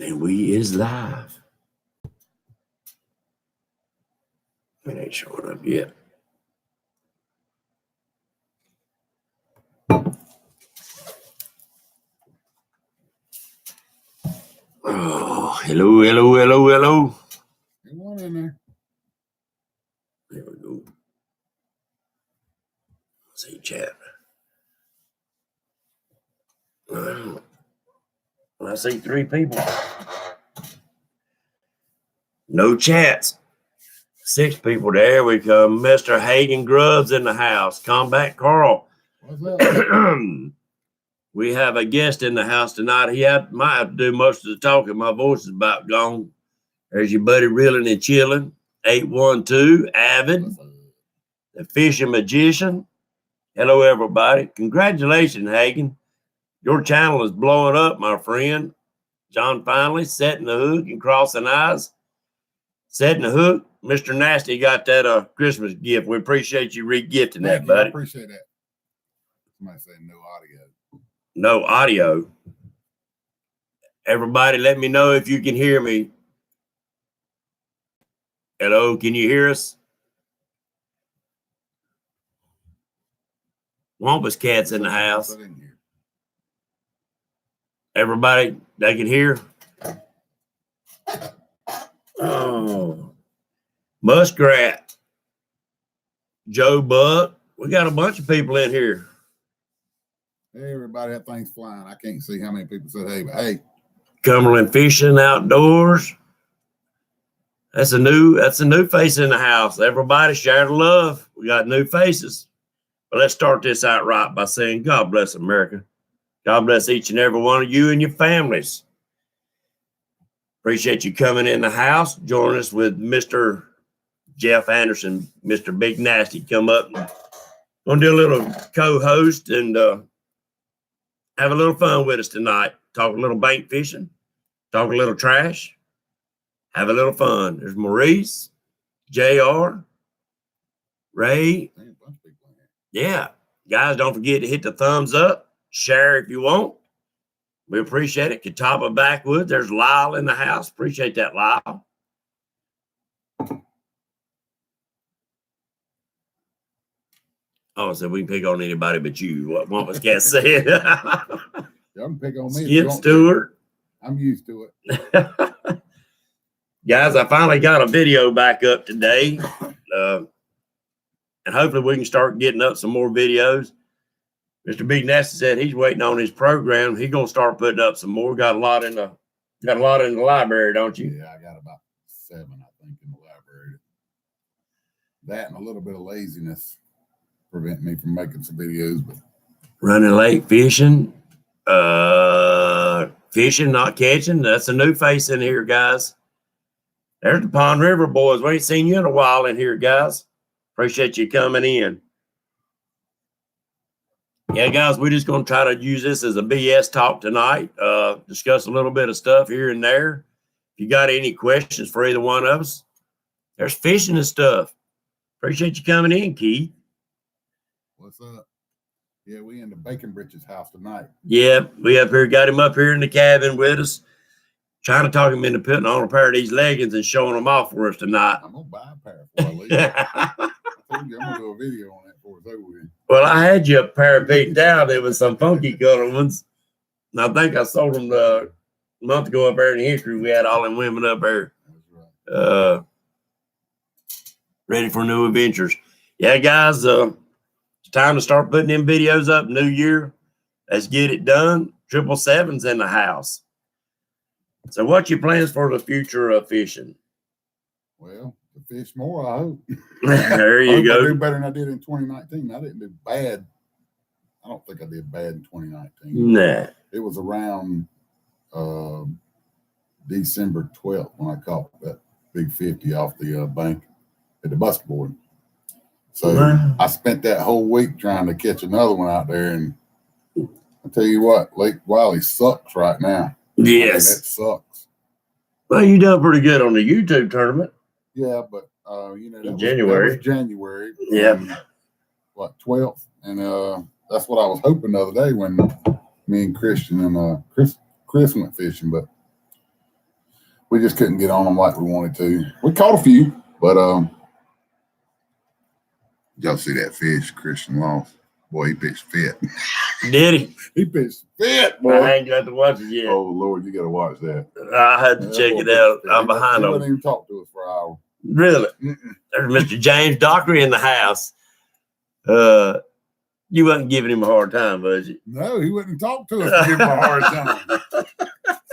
And we is live. It ain't showing up yet. Oh, hello. There's one in there. There we go. See chat. Well, I see 3 people. No chats. 6 people. There we come. Mr. Hagen Grubbs in the house. Combat Carl. What's up? We have a guest in the house tonight. He might have to do most of the talking. My voice is about gone. There's your buddy Reeling and Chilling. 812 Avid, the Fishing Magician. Hello, everybody. Congratulations, Hagen. Your channel is blowing up, my friend. John Finally setting the hook and crossing eyes. Setting the hook. Mr. Nasty got that Christmas gift. We appreciate you re-gifting that, buddy. I appreciate that. Somebody said no audio. No audio. Everybody, let me know if you can hear me. Hello, can you hear us? Wampus Cat's in the house. Everybody, they can hear. Oh, Muskrat, Joe Buck. We got a bunch of people in here. Hey, everybody, that thing's flying. I can't see how many people said hey, but hey. Cumberland Fishing Outdoors. That's a new face in the house. Everybody share the love. We got new faces. But let's start this out right by saying, God bless America. God bless each and every one of you and your families. Appreciate you coming in the house. Join us with Mr. Jeff Anderson, Mr. Big Nasty. Come up and gonna do a little co-host and have a little fun with us tonight. Talk a little bank fishing, talk a little trash, have a little fun. There's Maurice, JR, Ray. Yeah. Guys, don't forget to hit the thumbs up. Share if you want. We appreciate it. Catawba Backwoods. There's Lyle in the house. Appreciate that, Lyle. Oh, so we can pick on anybody but you. What Wampus Cat said. Y'all can pick on me. Skip Stewart. I'm used to it. Guys, I finally got a video back up today. And hopefully we can start getting up some more videos. Mr. Big Nasty said he's waiting on his program. He's gonna start putting up some more. Got a lot in the library, don't you? Yeah, I got about 7, I think, in the library. That and a little bit of laziness prevent me from making some videos. But running late fishing, fishing, not catching. That's a new face in here, guys. There's the Pond River boys. We ain't seen you in a while in here, guys. Appreciate you coming in. Yeah, guys, we're just going to try to use this as a BS talk tonight. Discuss a little bit of stuff here and there. If you got any questions for either one of us, there's fishing and stuff. Appreciate you coming in, Keith. What's up? Yeah, we in the Bacon Britches house tonight. Yeah, we up here, got him up here in the cabin with us. Trying to talk him into putting on a pair of these leggings and showing them off for us tonight. I'm going to buy a pair for I leave. I told you I'm going to do a video on that for us over with. Well, I had you a pair picked out. There was some funky color ones. And I think I sold them a month ago up there in history. We had all them women up there. That's right. Ready for new adventures. Yeah, guys, it's time to start putting them videos up. New year. Let's get it done. 777's in the house. So what's your plans for the future of fishing? Well, to fish more, I hope. There you go. I do better than I did in 2019. I didn't do bad. I don't think I did bad in 2019. Nah. It was around December 12th when I caught that big 50 off the bank at the bus board. So wow. I spent that whole week trying to catch another one out there. And I tell you what, Lake Wiley sucks right now. Yes. I mean, it sucks. Well, you done pretty good on the YouTube tournament. Yeah, but you know, that January. was January. Yeah. What, 12th? And that's what I was hoping the other day when me and Christian and Chris went fishing. But we just couldn't get on them like we wanted to. We caught a few, but y'all see that fish Christian lost? Boy, he pitched fit. Did he? He pitched fit, boy. I ain't got to watch it yet. Oh Lord, you got to watch that. I had to check it out. I'm behind He on. wouldn't even talk to us for an hour. Really? There's Mr. James Dockery in the house. You wasn't giving him a hard time, was you? No, he wouldn't talk to us to give him a hard time.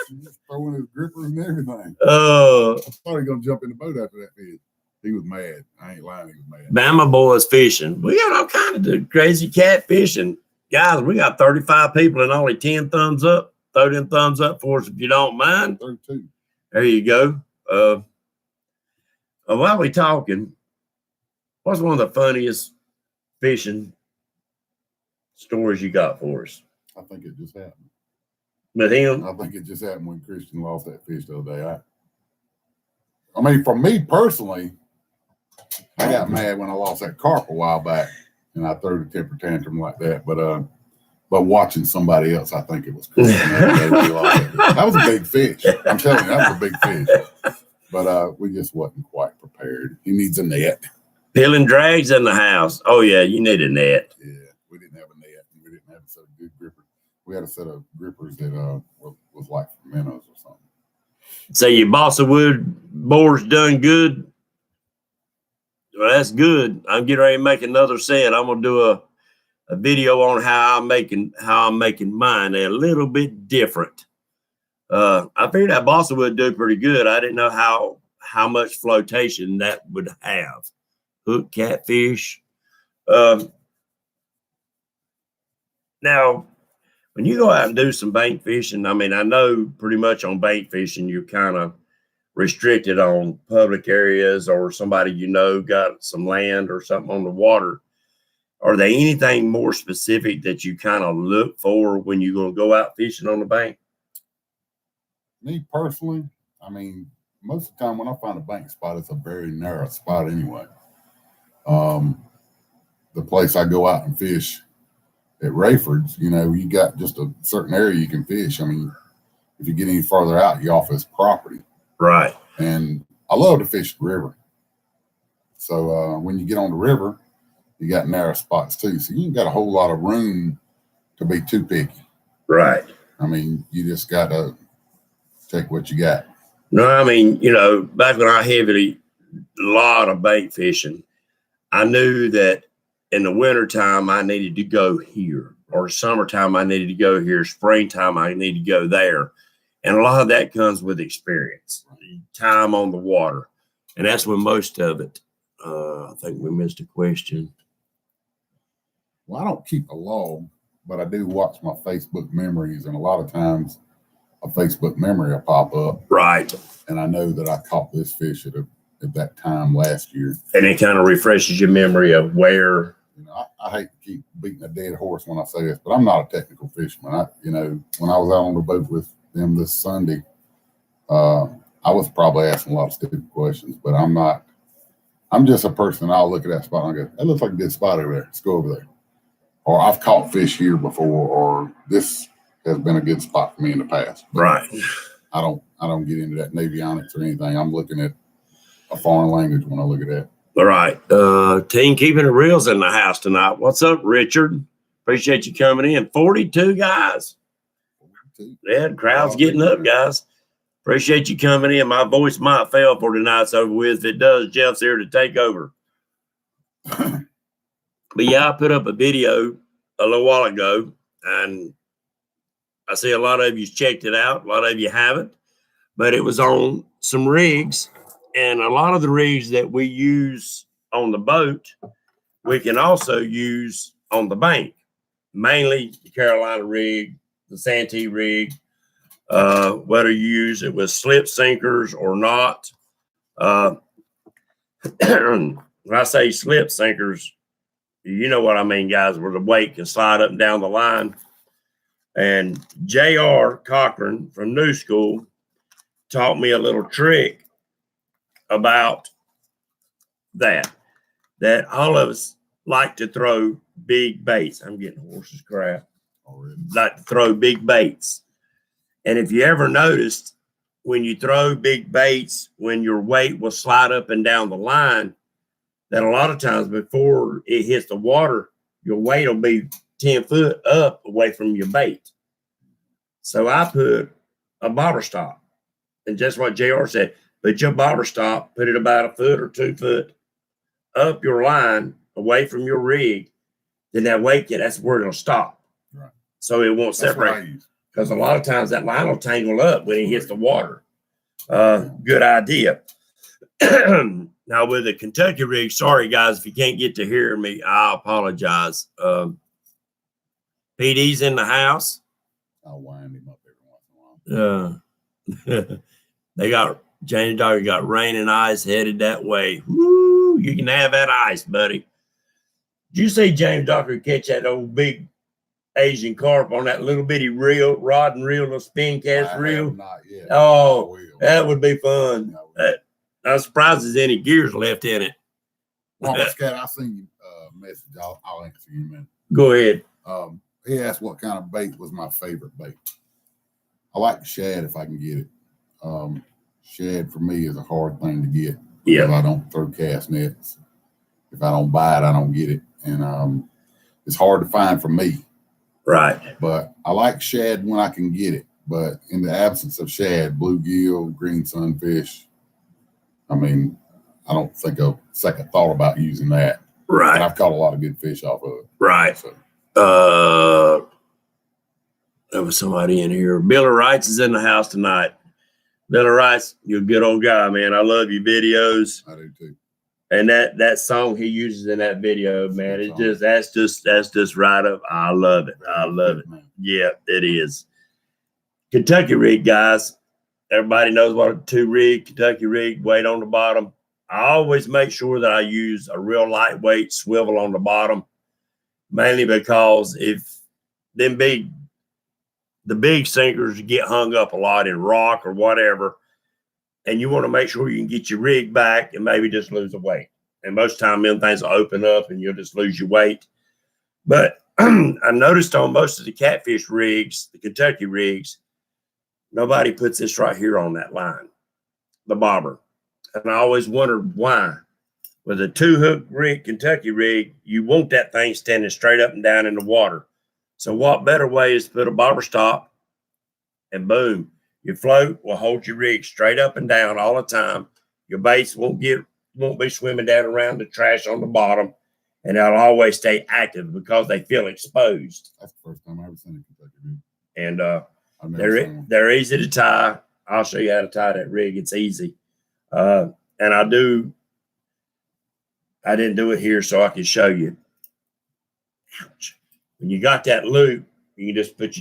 He was throwing his grippers and everything. I thought he was gonna jump in the boat after that fish. He was mad. I ain't lying, he was mad. Bama boys fishing. We got all kind of crazy catfishing. Guys, we got 35 people and only 10 thumbs up. Throw them thumbs up for us if you don't mind. 32. There you go. While we talking, what's one of the funniest fishing stories you got for us? I think it just happened. With him? I think it just happened when Christian lost that fish the other day. I mean, for me personally, I got mad when I lost that carp a while back, and I threw the temper tantrum like that. But watching somebody else, I think it was cool. That was a big fish. I'm telling you, that was a big fish. But we just wasn't quite prepared. He needs a net. Peeling drags in the house. Oh yeah, you need a net. Yeah, we didn't have a net. We didn't have a set of good grippers. We had a set of grippers that was like minnows or something. So your balsa wood board's done good. Well, that's good. I'm getting ready to make another set. I'm gonna do a video on how I'm making mine. They're a little bit different. I figured that balsa would do pretty good. I didn't know how much flotation that would have. Hook, catfish. Now, when you go out and do some bank fishing, I mean, I know pretty much on bank fishing, you're kind of restricted on public areas or somebody got some land or something on the water. Are there anything more specific that you kind of look for when you're going to go out fishing on the bank? Me personally, I mean, most of the time when I find a bank spot, it's a very narrow spot anyway. The place I go out and fish at Rayford's, you got just a certain area you can fish. I mean, if you get any farther out, you're off his property. Right. And I love to fish the river. So when you get on the river, you got narrow spots too. So you ain't got a whole lot of room to be too picky. Right. I mean, you just got to take what you got. No, I mean, back when I a lot of bait fishing, I knew that in the wintertime I needed to go here, or summertime I needed to go here, springtime I need to go there. And a lot of that comes with experience, time on the water. And that's when most of it, I think we missed a question. Well, I don't keep a log, but I do watch my Facebook memories. And a lot of times a Facebook memory will pop up. Right. And I know that I caught this fish at that time last year. And it kind of refreshes your memory of where. I hate to keep beating a dead horse when I say this, but I'm not a technical fisherman. When I was out on the boat with them this Sunday, I was probably asking a lot of stupid questions, but I'm not. I'm just a person. I'll look at that spot and I go, that looks like a good spot over there. Let's go over there. Or I've caught fish here before, or this has been a good spot for me in the past. But right. I don't get into that navionics or anything. I'm looking at a foreign language when I look at that. All right. Team Keeping It Real's in the house tonight. What's up, Richard? Appreciate you coming in. 42 guys. 42. Yeah, the crowd's getting up, guys. Appreciate you coming in. My voice might fail for tonight's over with. If it does, Jeff's here to take over. But yeah, I put up a video a little while ago, and I see a lot of you checked it out. A lot of you haven't. But it was on some rigs. And a lot of the rigs that we use on the boat, we can also use on the bank. Mainly the Carolina rig, the Santee rig, whether you use it with slip sinkers or not. When I say slip sinkers, you know what I mean, guys, where the weight can slide up and down the line. And J.R. Cochran from New School taught me a little trick about that all of us like to throw big baits. I'm getting horse's crap. Like to throw big baits. And if you ever noticed, when you throw big baits, when your weight will slide up and down the line, that a lot of times before it hits the water, your weight will be 10 foot up away from your bait. So I put a bobber stop. And just what JR said, put your bobber stop, put it about a foot or 2 foot up your line away from your rig. Then that weight, that's where it'll stop. Right. So it won't separate. Because a lot of times that line will tangle up when it hits the water. Good idea. Now with the Kentucky rig, sorry guys, if you can't get to hear me, I apologize. PD's in the house. I'll wind him up every once in a while. They got James Dogger got rain and ice headed that way. Woo! You can have that ice, buddy. Did you see James Dogger catch that old big Asian carp on that little bitty reel, rod and reel, little spin cast reel? Not yet. Oh, that would be fun. I'm surprised there's any gears left in it. Well, Scott, I'll send you a message. I'll answer you in a minute. Go ahead. He asked what kind of bait was my favorite bait. I like shad if I can get it. Shad for me is a hard thing to get. Yeah. If I don't throw cast nets, if I don't buy it, I don't get it. And it's hard to find for me. Right. But I like shad when I can get it. But in the absence of shad, bluegill, green sunfish, I mean, I don't think a second thought about using that. Right. And I've caught a lot of good fish off of it. Right. So. There was somebody in here. Billy Wrights is in the house tonight. Billy Wrights, you're a good old guy, man. I love your videos. I do too. And that song he uses in that video, man, that's just right up. I love it. I love it. Man. Yeah, it is. Kentucky rig, guys. Everybody knows what a 2-rig, Kentucky rig, weight on the bottom. I always make sure that I use a real lightweight swivel on the bottom, mainly because if the big sinkers get hung up a lot in rock or whatever, and you want to make sure you can get your rig back and maybe just lose the weight. And most of the time, them things will open up and you'll just lose your weight. But I noticed on most of the catfish rigs, the Kentucky rigs, nobody puts this right here on that line, the bobber. And I always wondered why. With a 2-hook rig, Kentucky rig, you want that thing standing straight up and down in the water. So what better way is to put a bobber stop and boom, your float will hold your rig straight up and down all the time. Your baits won't be swimming down around the trash on the bottom, and they'll always stay active because they feel exposed. That's the first time I ever seen a Kentucky rig. And they're easy to tie. I'll show you how to tie that rig. It's easy. And I didn't do it here so I can show you. Ouch. When you got that loop, you can just put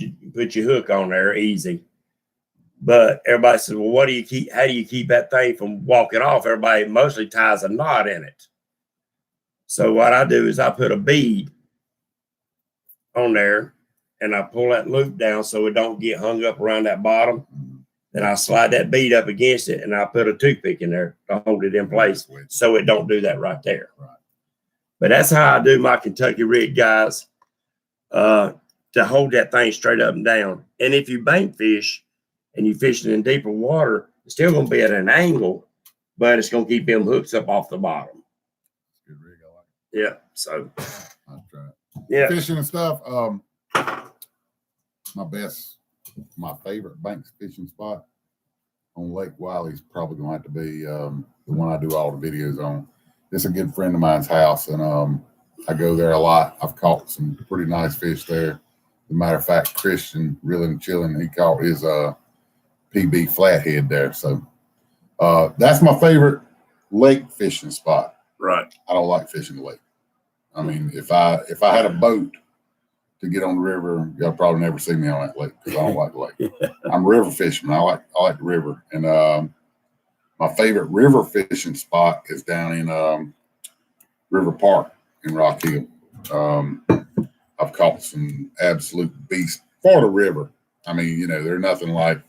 your hook on there easy. But everybody says, well, how do you keep that thing from walking off? Everybody mostly ties a knot in it. So what I do is I put a bead on there and I pull that loop down so it don't get hung up around that bottom. Then I slide that bead up against it and I put a toothpick in there to hold it in place so it don't do that right there. Right. But that's how I do my Kentucky rig, guys, to hold that thing straight up and down. And if you bank fish and you fishing in deeper water, it's still going to be at an angle, but it's going to keep them hooks up off the bottom. Good rig, I like it. Yeah, so. I'll try it. Yeah. Fishing and stuff, my favorite banks fishing spot on Lake Wiley is probably going to have to be the one I do all the videos on. It's a good friend of mine's house, and I go there a lot. I've caught some pretty nice fish there. As a matter of fact, Christian, Reeling Chillin', he caught his PB flathead there. So that's my favorite lake fishing spot. Right. I don't like fishing the lake. I mean, if I had a boat to get on the river, y'all probably never see me on that lake because I don't like the lake. I'm a river fisherman. I like the river. And my favorite river fishing spot is down in River Park in Rock Hill. I've caught some absolute beasts for the river. I mean, they're nothing like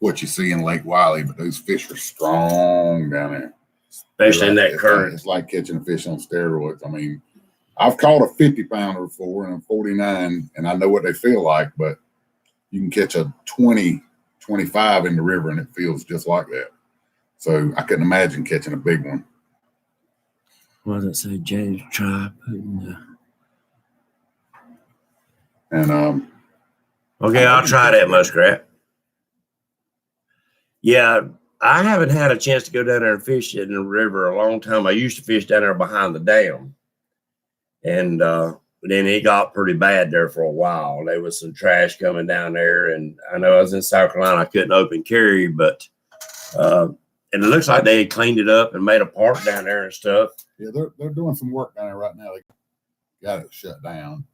what you see in Lake Wiley, but those fish are strong down there. Especially in that current. It's like catching a fish on steroids. I mean, I've caught a 50-pounder before and a 49, and I know what they feel like, but you can catch a 20 25 in the river, and it feels just like that. So I couldn't imagine catching a big one. What does it say? James try putting the... And Okay, I'll try that muskrat. Yeah, I haven't had a chance to go down there and fish in the river a long time. I used to fish down there behind the dam. And then it got pretty bad there for a while. There was some trash coming down there. And I know I was in South Carolina, I couldn't open carry, but and it looks like they had cleaned it up and made a park down there and stuff. yeah, they're doing some work down there right now. They got it shut down.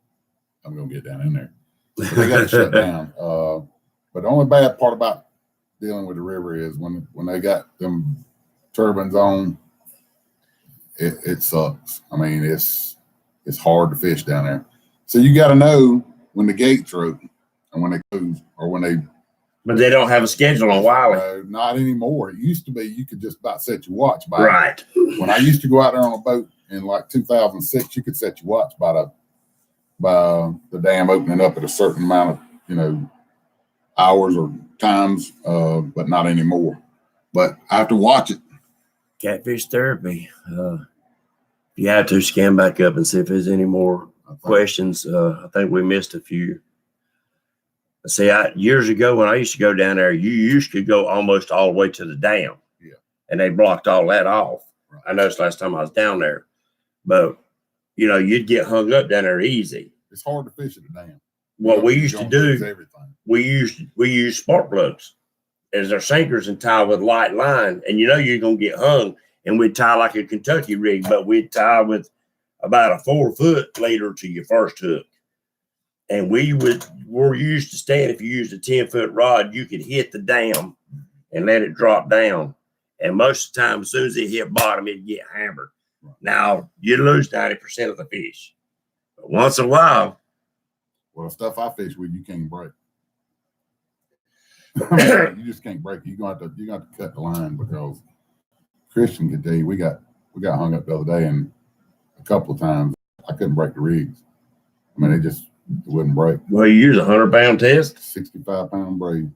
I'm gonna get down in there. But they got it shut down. But the only bad part about dealing with the river is when they got them turbines on, it sucks. I mean, it's hard to fish down there. So you got to know when the gates are open and when they close, or when they. But they don't have a schedule on Wiley. Not anymore. It used to be you could just about set your watch by Right. it. When I used to go out there on a boat in like 2006, you could set your watch by the dam opening up at a certain amount of hours or times, but not anymore. But I have to watch it. Catfish therapy. You have to scan back up and see if there's any more questions. I think we missed a few. See, years ago when I used to go down there, you used to go almost all the way to the dam. Yeah. And they blocked all that off. Right. I noticed last time I was down there. But, you'd get hung up down there easy. It's hard to fish at the dam. What we used to do, everything. we used spark plugs as our sinkers and tie with light line. And you're going to get hung. And we'd tie like a Kentucky rig, but we'd tie with about a 4-foot leader to your first hook. And we're used to staying, if you used a 10-foot rod, you could hit the dam and let it drop down. And most of the time, as soon as it hit bottom, it'd get hammered. Now, you'd lose 90% of the fish. But once in a while. Well, the stuff I fish with, you can't break. You just can't break it. You're going to have to cut the line, because Christian could tell you, we got hung up the other day, and a couple of times I couldn't break the rigs. I mean, it wouldn't break. Well, you use a 100-pound test, 65-pound braid,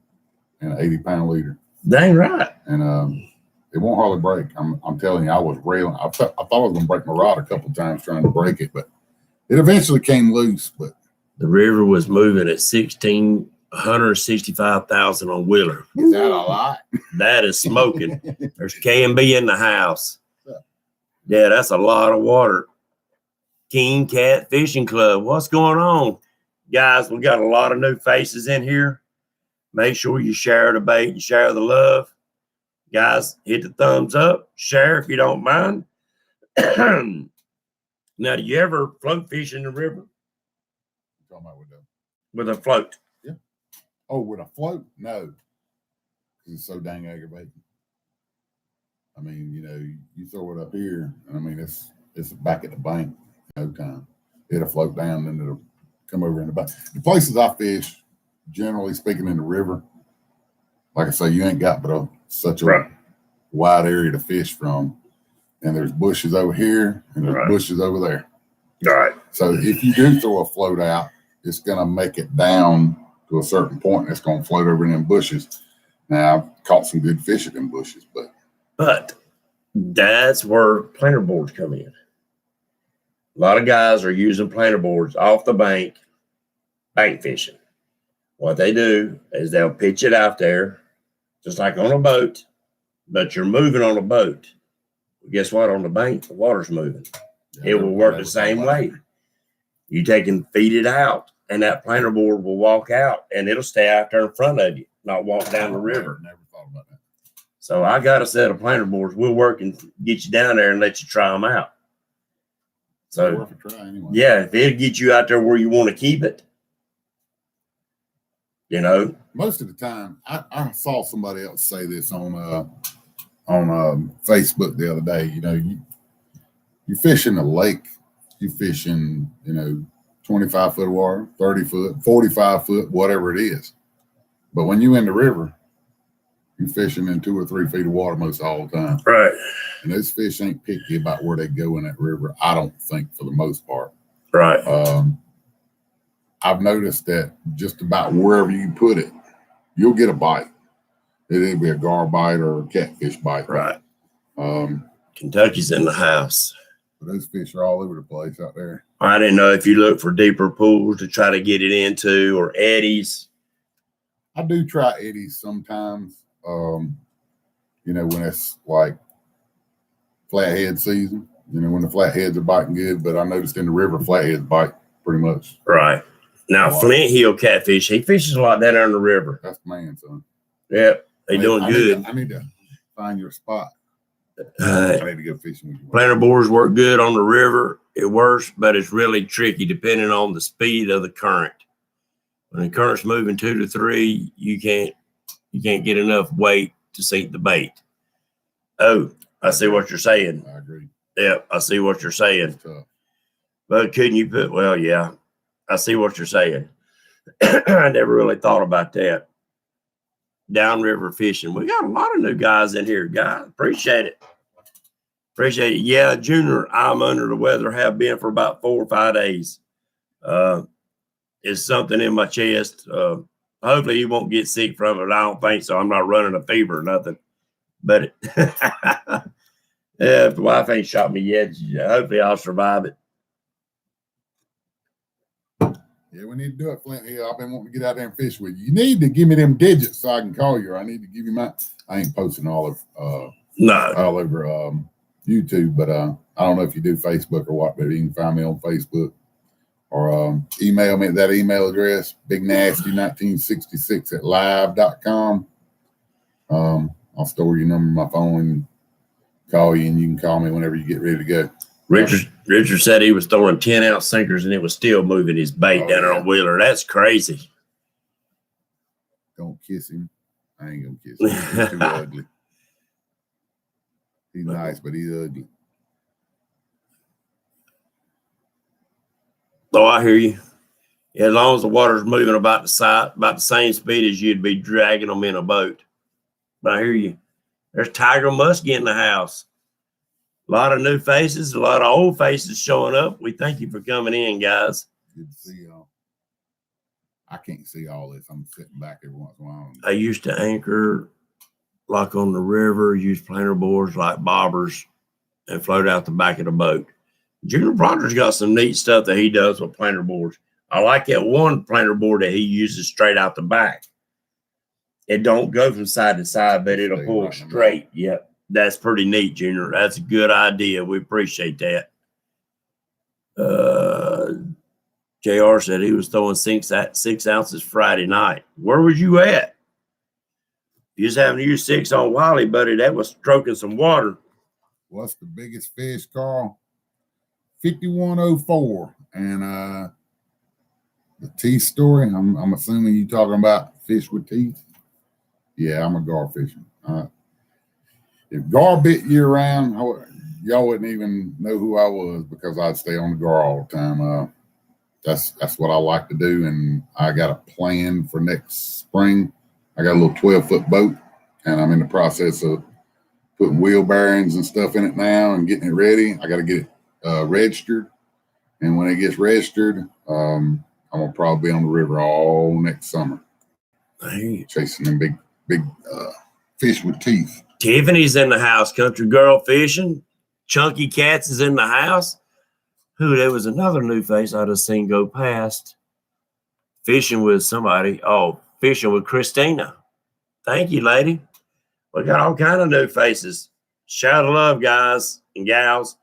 and an 80-pound leader. Dang right. And it won't hardly break. I'm telling you, I was railing. I thought I was going to break my rod a couple of times trying to break it, but it eventually came loose. But the river was moving at 165,000 on Wheeler. Is that a lot? That is smoking. There's K&B in the house. Yeah, that's a lot of water. King Cat Fishing Club. What's going on? Guys, we got a lot of new faces in here. Make sure you share the bait and share the love. Guys, hit the thumbs up. Share if you don't mind. Now, do you ever float fish in the river? Talking about with a float? Yeah. Oh, with a float? No. It's so dang aggravating. I mean, you throw it up here, and I mean, it's back at the bank in no time. It'll float down, and it'll come over in the back. The places I fish, generally speaking, in the river, like I say, you ain't got but such a wide area to fish from. And there's bushes over here, and there's bushes over there. All right. So if you do throw a float out, it's going to make it down to a certain point, and it's going to float over in them bushes. Now, I've caught some good fish at them bushes, but that's where planer boards come in. A lot of guys are using planer boards off the bank fishing. What they do is they'll pitch it out there, just like on a boat, but you're moving on a boat. Guess what? On the bank, the water's moving. Yeah, it will work the same way. You take and feed it out, and that planer board will walk out, and it'll stay out there in front of you, not walk down the river. Never thought about that. So I got a set of planer boards. We'll work and get you down there and let you try them out. So worth a try anyway. Yeah, if it'll get you out there where you want to keep it, Most of the time, I saw somebody else say this on Facebook the other day. You fish in a lake, you fish in 25-foot water, 30-foot, 45-foot, whatever it is. But when you in the river, you're fishing in 2 or 3 feet of water most all the time. Right. And those fish ain't picky about where they go in that river, I don't think, for the most part. Right. I've noticed that just about wherever you put it, you'll get a bite. It'd be a gar bite or a catfish bite. Right. Um, Kentucky's in the house. but those fish are all over the place out there. I didn't know if you look for deeper pools to try to get it into or eddies. I do try eddies sometimes. You know, when it's like flathead season, you know, when the flatheads are biting good, but I noticed in the river, flatheads bite pretty much. Right. Now, Flint Hill catfish, he fishes a lot down there in the river. That's the man, son. Yep. They doing good. I need to find your spot. I need to go fishing with you. Planter boards work good on the river. It works, but it's really tricky depending on the speed of the current. When the current's moving 2 to 3, you can't get enough weight to sink the bait. Oh, I see what you're saying. I agree. Yeah, I see what you're saying. It's tough. But couldn't you put, well, yeah, I see what you're saying. I never really thought about that. Downriver fishing. We got a lot of new guys in here, guys. Appreciate it. Appreciate it. Yeah, Junior, I'm under the weather, have been for about 4 or 5 days. It's something in my chest. Hopefully you won't get sick from it. I don't think so. I'm not running a fever or nothing. But yeah, if the wife ain't shot me yet, hopefully I'll survive it. Yeah, we need to do it, Flint Hill. I've been wanting to get out there and fish with you. You need to give me them digits so I can call you. I need to give you my. I ain't posting all over YouTube, but I don't know if you do Facebook or what. But you can find me on Facebook or email me at that email address, bignasty1966@live.com. I'll store your number in my phone and call you, and you can call me whenever you get ready to go. Richard said he was throwing 10-ounce sinkers and it was still moving his bait down there on Wheeler. That's crazy. Don't kiss him. I ain't gonna kiss him. He's too ugly. He's nice, but he's ugly. Oh, I hear you. Yeah, as long as the water's moving about the same speed as you'd be dragging them in a boat. But I hear you. There's Tiger Muskie in the house. A lot of new faces, a lot of old faces showing up. We thank you for coming in, guys. Good to see y'all. I can't see all this. I'm sitting back every once in a while. I used to anchor like on the river, use planter boards like bobbers, and float out the back of the boat. Junior Proctor's got some neat stuff that he does with planter boards. I like that one planter board that he uses straight out the back. It don't go from side to side, but it'll pull straight. Yep. That's pretty neat, Junior. That's a good idea. We appreciate that. JR said he was throwing 6 ounces Friday night. Where was you at? You was having to use 6 on Wiley, buddy. That was stroking some water. What's the biggest fish, Carl? 5104. And the teeth story, I'm assuming you're talking about fish with teeth. Yeah, I'm a gar fishing. If gar bit year round, y'all wouldn't even know who I was because I'd stay on the gar all the time. That's what I like to do, and I got a plan for next spring. I got a little 12-foot boat, and I'm in the process of putting wheel bearings and stuff in it now and getting it ready. I got to get it registered, and when it gets registered, I'm gonna probably be on the river all next summer, chasing them big fish with teeth. Tiffany's in the house. Country girl fishing. Chunky Cats is in the house. There was another new face I just seen go past. Fishing with somebody. Oh, fishing with Christina. Thank you, lady. We got all kind of new faces. Shout out love, guys and gals.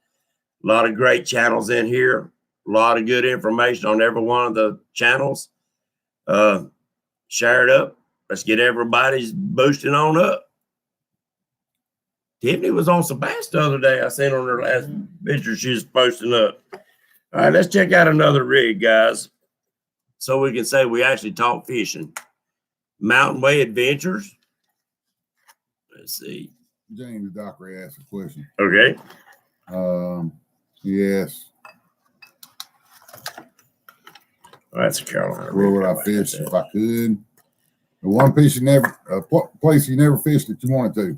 A lot of great channels in here. A lot of good information on every one of the channels. Share it up. Let's get everybody's boosting on up. Tiffany was on some bass the other day. I seen on her last picture she was posting up. All right, let's check out another rig, guys, so we can say we actually talk fishing. Mountain Way Adventures. Let's see. James Dockery asked a question. Okay. Yes. Oh, that's a Carolina. Where would I fish if I could? The one place you never fished that you wanted to.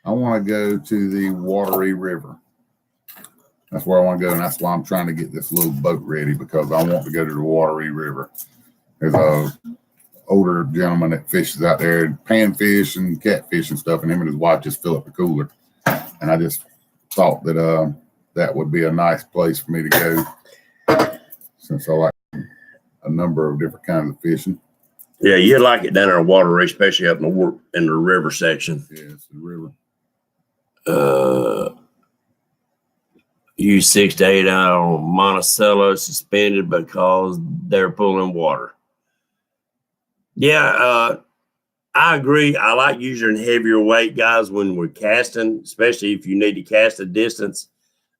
I want to go to the Watery River. That's where I want to go, and that's why I'm trying to get this little boat ready, because I want to go to the Watery River. There's older gentleman that fishes out there, panfish and catfish and stuff, and him and his wife just fill up the cooler. And I just thought that that would be a nice place for me to go, since I like a number of different kinds of fishing. Yeah, you like it down in the water, especially up in the river section. Yeah, it's the river. Use 6 to 8 hour Monticello suspended because they're pulling water. Yeah, I agree. I like using heavier weight, guys, when we're casting, especially if you need to cast a distance.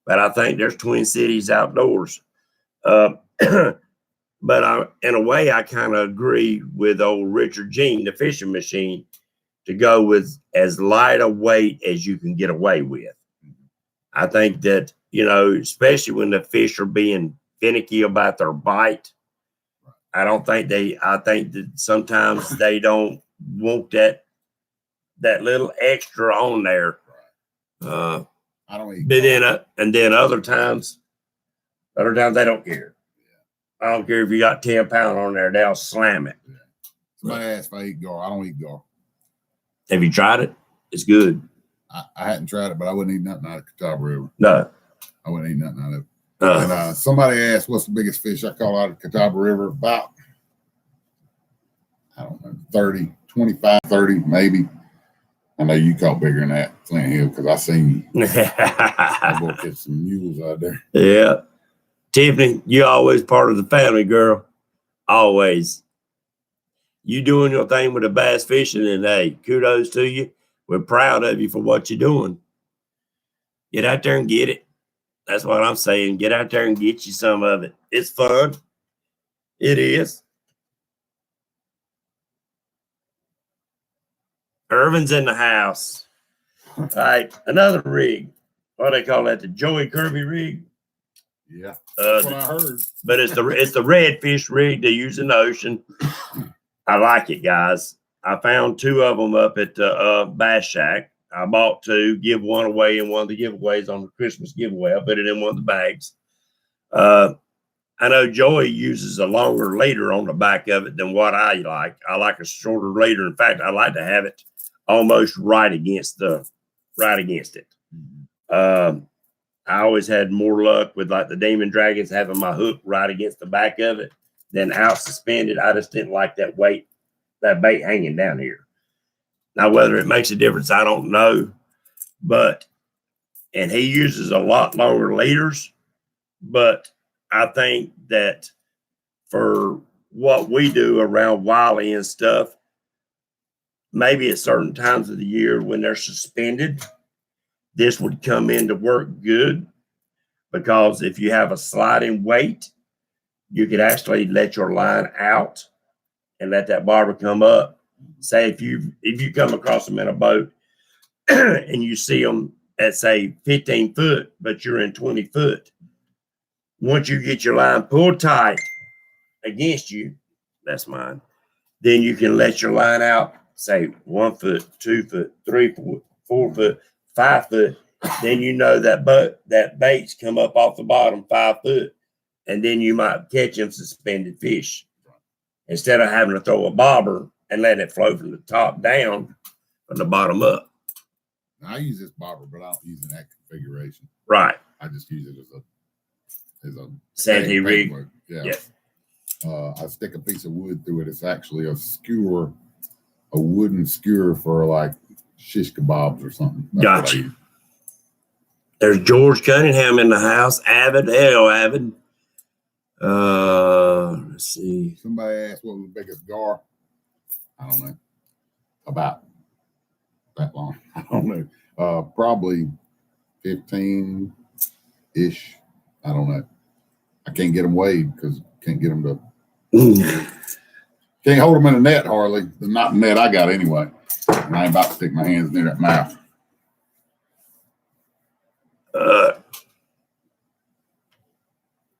But I think there's Twin Cities outdoors. But in a way, I kind of agree with old Richard Jean, the fishing machine, to go with as light a weight as you can get away with. I think that, you know, especially when the fish are being finicky about their bite, I think that sometimes they don't want that little extra on there. I don't eat. And then other times they don't care. I don't care if you got 10 pounds on there, they'll slam it. Yeah. Somebody asked if I eat gar. I don't eat gar. Have you tried it? It's good. I hadn't tried it, but I wouldn't eat nothing out of Catawba River. No. I wouldn't eat nothing out of it. And somebody asked what's the biggest fish I caught out of Catawba River. About, I don't know, 30, 25, 30 maybe. I know you caught bigger than that, Flint Hill, because I seen you. I will catch some mules out there. Yeah. Tiffany, you're always part of the family, girl. Always. You doing your thing with the bass fishing, and hey, kudos to you. We're proud of you for what you're doing. Get out there and get it. That's what I'm saying. Get out there and get you some of it. It's fun. It is. Irvin's in the house. All right, another rig. What do they call that? The Joey Kirby rig? Yeah, that's what I heard. But it's the redfish rig they use in the ocean. I like it, guys. I found 2 of them up at the Bass Shack. I bought 2, give one away in one of the giveaways on the Christmas giveaway. I put it in one of the bags. I know Joey uses a longer leader on the back of it than what I like. I like a shorter leader. In fact, I like to have it almost right against it. I always had more luck with like the Demon Dragons having my hook right against the back of it than out suspended. I just didn't like that weight, that bait hanging down here. Now, whether it makes a difference, I don't know. And he uses a lot longer leaders, but I think that for what we do around Wiley and stuff, maybe at certain times of the year when they're suspended, this would come in to work good, because if you have a sliding weight, you could actually let your line out and let that barber come up. Say if you come across them in a boat and you see them at say 15 foot, but you're in 20 foot, once you get your line pulled tight against you, that's mine, then you can let your line out, say 1 foot, 2 foot, 3 foot, 4 foot, 5 foot. Then you know that bait's come up off the bottom 5 foot, and then you might catch them suspended fish instead of having to throw a bobber and let it flow from the top down, from the bottom up. Now, I use this bobber, but I don't use it in that configuration. Right. I just use it as a Santee rig. Yeah. I stick a piece of wood through it. It's actually a skewer, a wooden skewer for like shish kebabs or something. Got you. There's George Cunningham in the house. Avid. Let's see. Somebody asked what was the biggest gar. I don't know. About that long. I don't know. Probably 15-ish. I don't know. I can't get them weighed because can't get them to. Can't hold them in a net hardly. Not net I got anyway. And I ain't about to stick my hands near that mouth.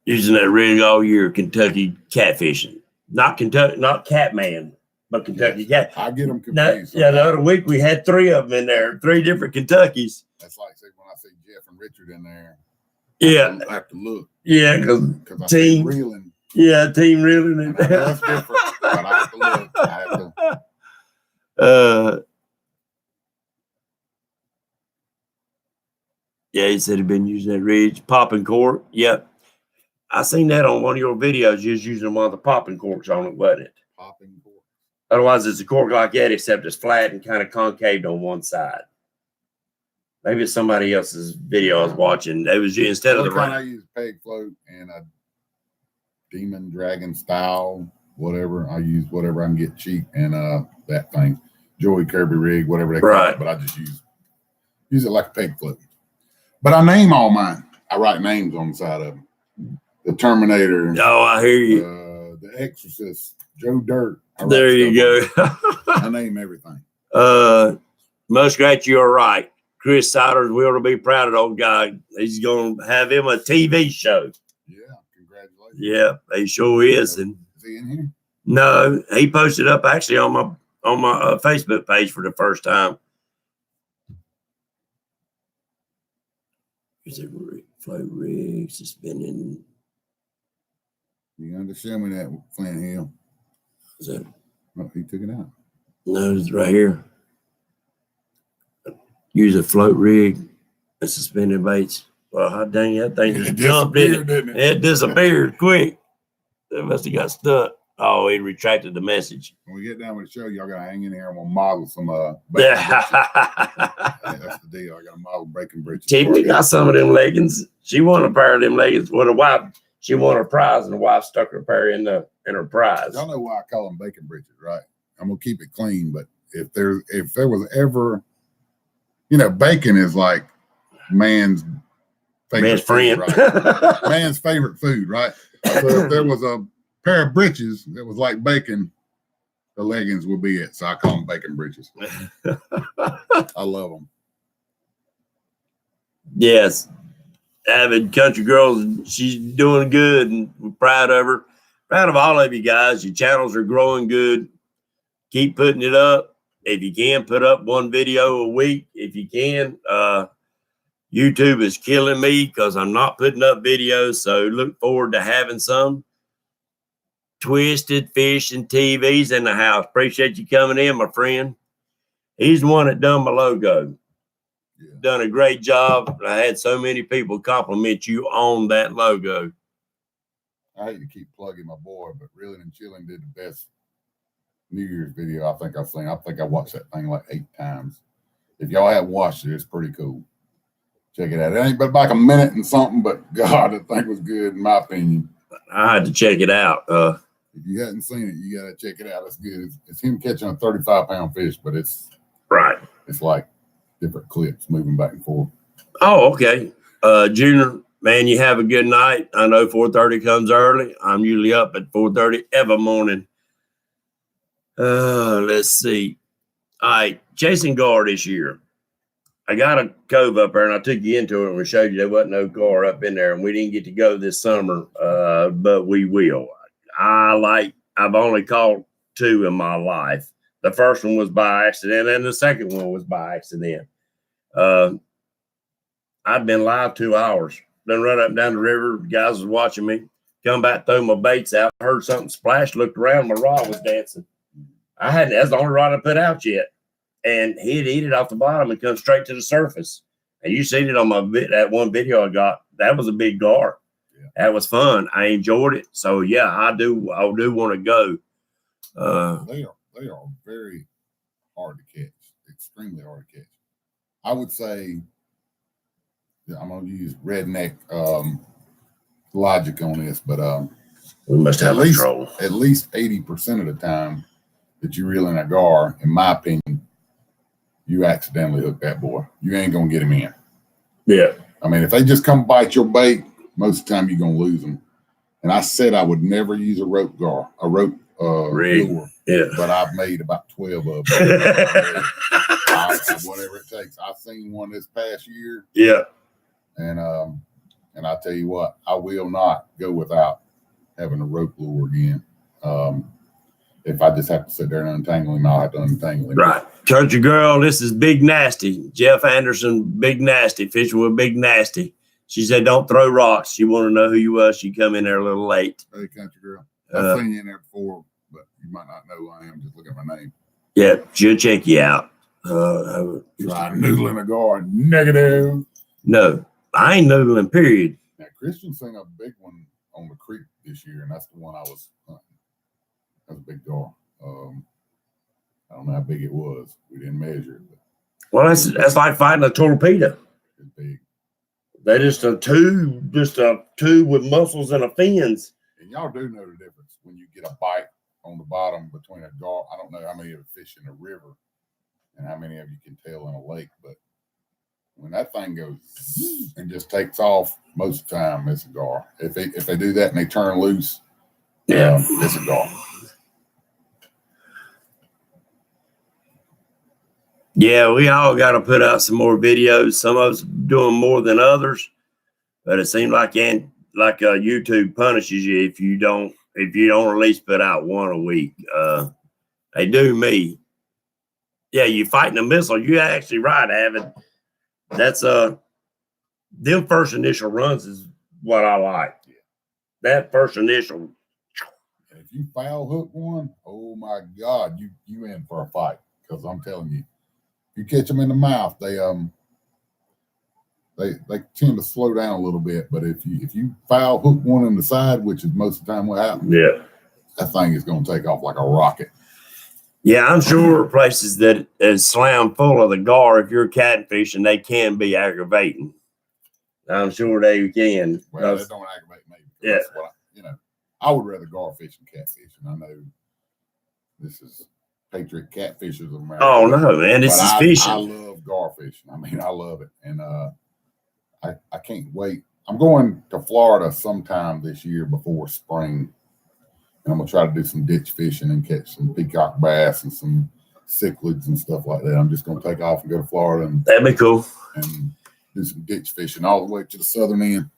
Using that rig all year, Kentucky catfishing. Not Catman, but Kentucky cat. I get them confused. The other week we had 3 of them in there, 3 different Kentuckys. That's like when I see Jeff and Richard in there. Yeah, I have to look. Yeah, because team reeling. Yeah, team reeling. That's different. But I have to look. I have to, Yeah, he said he'd been using that ridge. Popping cork. Yep. I seen that on one of your videos. You was using one of the popping corks on it, wasn't it? popping cork. Otherwise, it's a cork like that, except it's flat and kind of concaved on one side. Maybe it's somebody else's video I was watching. It was instead of the kind I use peg float and a demon dragon style, whatever. I use whatever I can get cheap, and that thing, Joey Kirby rig, whatever they call it. But I just use it like a peg float. But I name all mine. I write names on the side of them. The Terminator. Oh, I hear you. The Exorcist. Joe Dirt. There you go. I name everything. Muskrat, you're right. Chris Siders will be proud of the old guy. He's going to have him a TV show. Yeah, congratulations. Yeah, he sure is. And is he in here? No, he posted up actually on my Facebook page for the first time. Is it float rig suspending? You got to show me that Flint Hill. Is that? Oh, he took it out. No, it's right here. Use a float rig and suspended baits. Well, how dang that thing just jumped, didn't it? It disappeared quick. It must have got stuck. Oh, it retracted the message. When we get down with the show, y'all got to hang in here and we'll model some Yeah. That's the deal. I got to model breaking bridges. Tiffany got some of them leggings. She won a pair of them leggings. Well, the wife, she won her prize, and the wife stuck her pair in her prize. Y'all know why I call them bacon britches, right? I'm gonna keep it clean, but if there was ever, bacon is like man's favorite friend, food, right? Man's favorite food, right? So if there was a pair of britches that was like bacon, the leggings would be it. So I call them bacon britches. I love them. Yes. Avid country girl, she's doing good, and we're proud of her. Proud of all of you guys. Your channels are growing good. Keep putting it up. If you can, put up one video a week. If you can, YouTube is killing me because I'm not putting up videos. So look forward to having some. Twisted Fishing TV's in the house. Appreciate you coming in, my friend. He's the one that done my logo. Yeah. Done a great job. I had so many people compliment you on that logo. I hate to keep plugging my boy, but Reeling and Chilling did the best New Year's video I think I've seen. I think I watched that thing like 8 times. If y'all haven't watched it, it's pretty cool. Check it out. It ain't but like a minute and something, but God, that thing was good in my opinion. I had to check it out. If you hadn't seen it, you got to check it out. It's good. It's him catching a 35-pound fish, but it's right. It's like different clips moving back and forth. Oh, okay. Junior, man, you have a good night. I know 4:30 comes early. I'm usually up at 4:30 every morning. Let's see. All right, chasing gar this year. I got a cove up there, and I took you into it, and we showed you there wasn't no gar up in there, and we didn't get to go this summer, but we will. I've only caught 2 in my life. The first one was by accident, and the second one was by accident. I've been live 2 hours. Then run up and down the river. The guys was watching me. Come back, throw my baits out. Heard something splash. Looked around. My rod was dancing. That's the only rod I put out yet. And he'd eat it off the bottom and come straight to the surface. And you seen it on that one video I got. That was a big gar. Yeah. That was fun. I enjoyed it. So yeah, I do want to go. They are very hard to catch. Extremely hard to catch. I would say I'm gonna use redneck logic on this, but we must have at least 80% of the time that you reel in a gar, in my opinion, you accidentally hook that boy. You ain't gonna get him in. Yeah. I mean, if they just come bite your bait, most of the time you're gonna lose them. And I said I would never use a rope gar, a rope lure. Yeah. But I've made about 12 of them. Whatever it takes. I've seen one this past year. Yeah. And I tell you what, I will not go without having a rope lure again. If I just have to sit there and untangle him, I'll have to untangle him. Right. Country girl, this is Big Nasty. Jeff Anderson, Big Nasty, fishing with Big Nasty. She said, don't throw rocks. She wanted to know who you was. She come in there a little late. Hey, country girl. I've seen you in there before, but You might not know who I am. Just look at my name. Yeah, she'll check you out. Try noodling a guard. Negative. No, I ain't noodling, period. Now, Christian seen a big one on the creek this year, and that's the one I was hunting. That's a big gar. I don't know how big it was. We didn't measure it. But Well, that's like fighting a torpedo. it's big. They're just a tube with muscles and a fins. And y'all do know the difference when you get a bite on the bottom between a gar. I don't know how many of the fish in a river and how many of you can tell in a lake, but when that thing goes and just takes off, most of the time it's a gar. If they do that and they turn loose, it's a gar. Yeah, we all got to put out some more videos. Some of us doing more than others, but it seems like YouTube punishes you if you don't at least put out one a week. They do me. Yeah, you fighting a missile. You actually right, Avid. That's them first initial runs is what I like. Yeah. That first initial. And if you foul hook one, oh my God, you in for a fight. Because I'm telling you, you catch them in the mouth, they tend to slow down a little bit. But if you foul hook one in the side, which is most of the time what happens, that thing is going to take off like a rocket. Yeah, I'm sure places that is slam full of the gar, if you're catfishing, they can be aggravating. I'm sure they can. Well, they don't aggravate me. Yeah. That's what I would rather gar fish than catfish. And I know this is Patriot Catfishers of America. Oh, no, man. This is fishing. I love gar fishing. I mean, I love it. And I can't wait. I'm going to Florida sometime this year before spring. And I'm going to try to do some ditch fishing and catch some peacock bass and some cichlids and stuff like that. I'm just going to take off and go to Florida. And that'd be cool. And do some ditch fishing all the way to the southern end.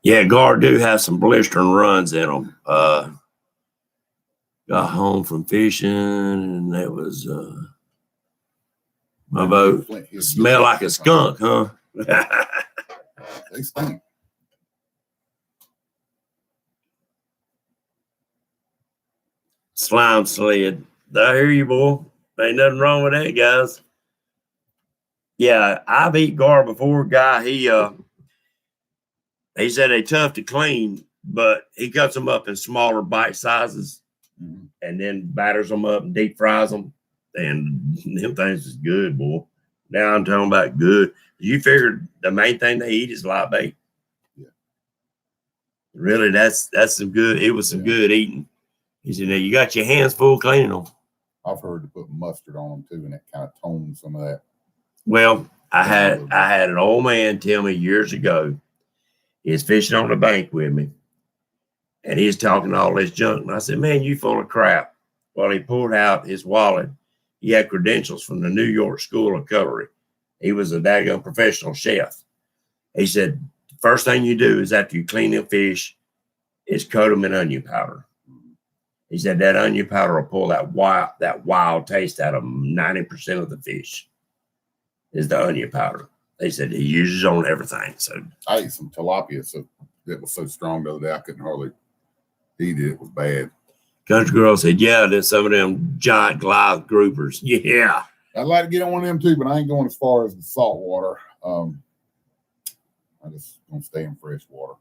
Yeah, gar do have some blistering runs in them. Got home from fishing, and it was my boat smelled like a skunk, huh? They stink. Slime sled. I hear you, boy. Ain't nothing wrong with that, guys. Yeah, I've eaten gar before. Guy, he said they tough to clean, but he cuts them up in smaller bite sizes and then batters them up and deep fries them. And them things is good, boy. Now I'm talking about good. You figured the main thing they eat is live bait. Yeah. Really, that's some good. It was some good eating. He said, "Now you got your hands full cleaning them." I've heard to put mustard on them too, and it kind of tones some of that. Well, I had an old man tell me years ago. He was fishing on the bank with me, and he's talking all this junk. And I said, "Man, you full of crap." Well, he pulled out his wallet. He had credentials from the New York School of Cutlery. He was a daggone professional chef. He said, "The first thing you do is after you clean them fish is coat them in onion powder." He said that onion powder will pull that wild taste out of 90% of the fish. Is the onion powder. They said he uses on everything. So I ate some tilapia, so it was so strong the other day I couldn't hardly eat it. It was bad. Country girl said, "Yeah, there's some of them giant Goliath groupers." Yeah. I'd like to get on one of them too, but I ain't going as far as the salt water. I just gonna stay in fresh water.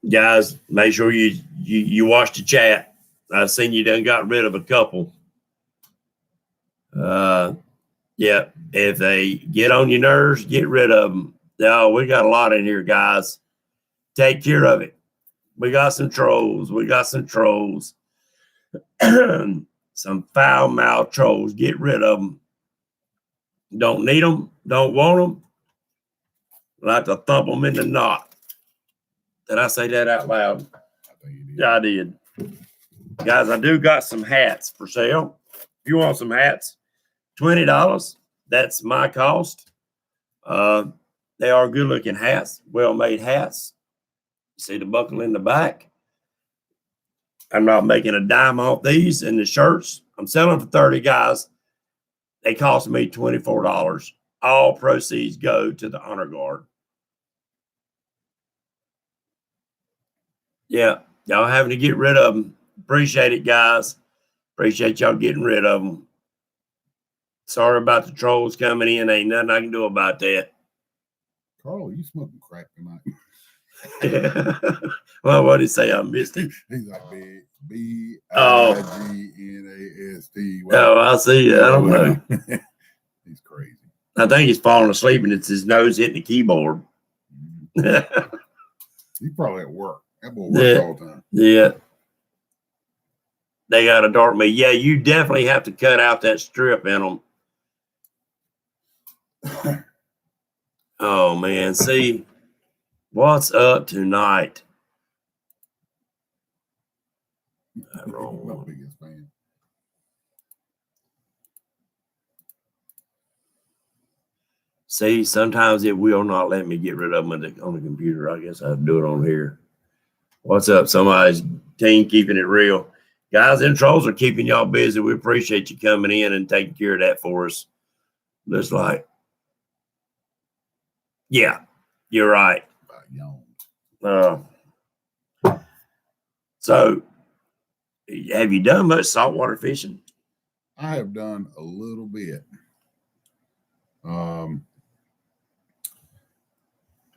Guys, make sure you watch the chat. I've seen you done got rid of a couple. Yeah, if they get on your nerves, get rid of them. Oh, we got a lot in here, guys. Take care of it. We got some trolls. Some foul-mouthed trolls. Get rid of them. Don't need them. Don't want them. Like to thump them in the knot. Did I say that out loud? I think you did. Yeah, I did. Guys, I do got some hats for sale. If you want some hats, $20. That's my cost. They are good-looking hats, well-made hats. See the buckle in the back. I'm not making a dime off these and the shirts. I'm selling for $30, guys. They cost me $24. All proceeds go to the honor guard. Yeah, Y'all having to get rid of them. Appreciate it, guys. Appreciate y'all getting rid of them. Sorry about the trolls coming in. Ain't nothing I can do about that. Carl, you smoking crack tonight? Well, what did he say? I missed it. He's like B-I-G-N-A-S-T. Oh, I see. I don't know. He's crazy. I think he's falling asleep and it's his nose hitting the keyboard. He's probably at work. That boy works all the time. Yeah. They got to dart me. Yeah, you definitely have to cut out that strip in them. Oh, man. See, what's up tonight? Wrong My one. biggest fan. See, sometimes it will not let me get rid of them on the computer. I guess I have to do it on here. What's up? Somebody's team keeping it real. Guys and trolls are keeping y'all busy. We appreciate you coming in and taking care of that for us. Looks like. Yeah, you're right. So, have you done much saltwater fishing? I have done a little bit.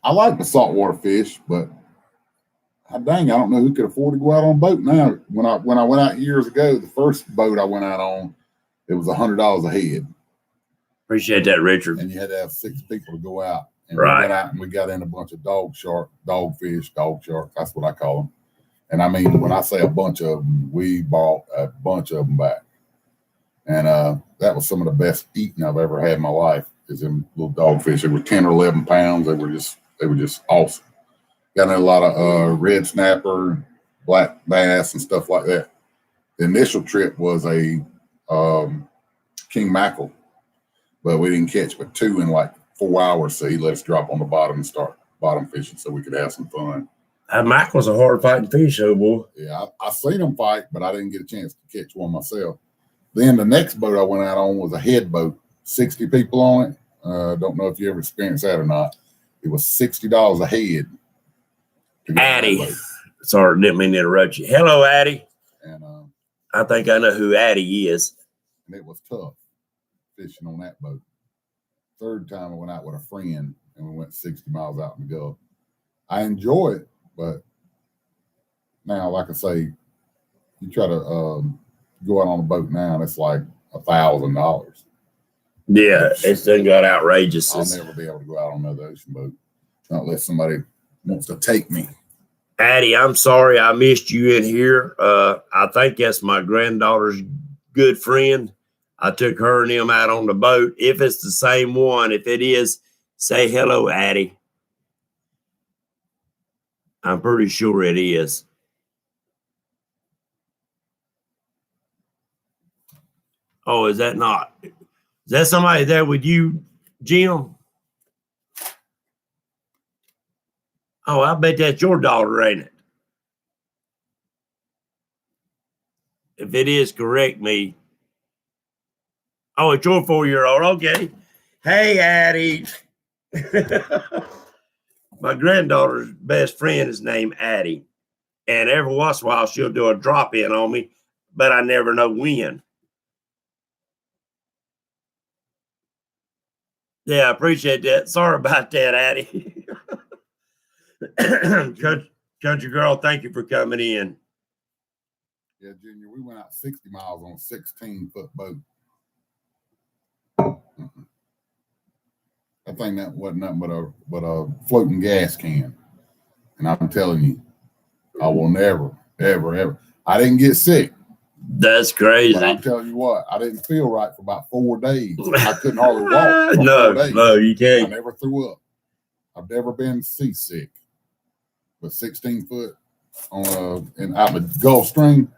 I like the saltwater fish, but dang, I don't know who could afford to go out on a boat now. When I went out years ago, the first boat I went out on, it was $100 a head. Appreciate that, Richard. And you had to have 6 people to go out. And right. We went out and we got in a bunch of dog sharks. That's what I call them. And I mean, when I say a bunch of them, we bought a bunch of them back. And that was some of the best eating I've ever had in my life. Is them little dogfish. They were 10 or 11 pounds. They were just awesome. Got in a lot of red snapper, black bass, and stuff like that. The initial trip was a king mackerel, but we didn't catch but 2 in like 4 hours. So he let us drop on the bottom and start bottom fishing so we could have some fun. Mackerel's a hard fighting fish, oh boy. Yeah, I seen them fight, but I didn't get a chance to catch one myself. Then the next boat I went out on was a head boat, 60 people on it. Don't know if you ever experienced that or not. It was $60 a head. Addie. Sorry, didn't mean to interrupt you. Hello, Addie. And I think I know who Addie is. And it was tough fishing on that boat. Third time I went out with a friend and we went 60 miles out in the Gulf. I enjoy it, but now, like I say, you try to go out on a boat now, and it's like $1,000. Yeah, it's done got outrageous. I'll never be able to go out on another ocean boat unless somebody wants to take me. Addie, I'm sorry I missed you in here. I think that's my granddaughter's good friend. I took her and him out on the boat. If it's the same one, if it is, say hello, Addie. I'm pretty sure it is. Oh, is that not? Is that somebody there with you, Jim? Oh, I bet that's your daughter, ain't it? If it is, correct me. Oh, it's your 4-year-old. Okay. Hey, Addie. My granddaughter's best friend is named Addie. And every once in a while, she'll do a drop-in on me, but I never know when. Yeah, I appreciate that. Sorry about that, Addie. Country girl, thank you for coming in. Yeah, Junior, we went out 60 miles on a 16-foot boat. That thing that wasn't nothing but a floating gas can. And I'm telling you, I will never, ever, ever. I didn't get sick. That's crazy. But I'm telling you what, I didn't feel right for about 4 days. I couldn't hardly walk for 4 days. No, you can't. I never threw up. I've never been seasick. But 16 foot and out the Gulf Stream,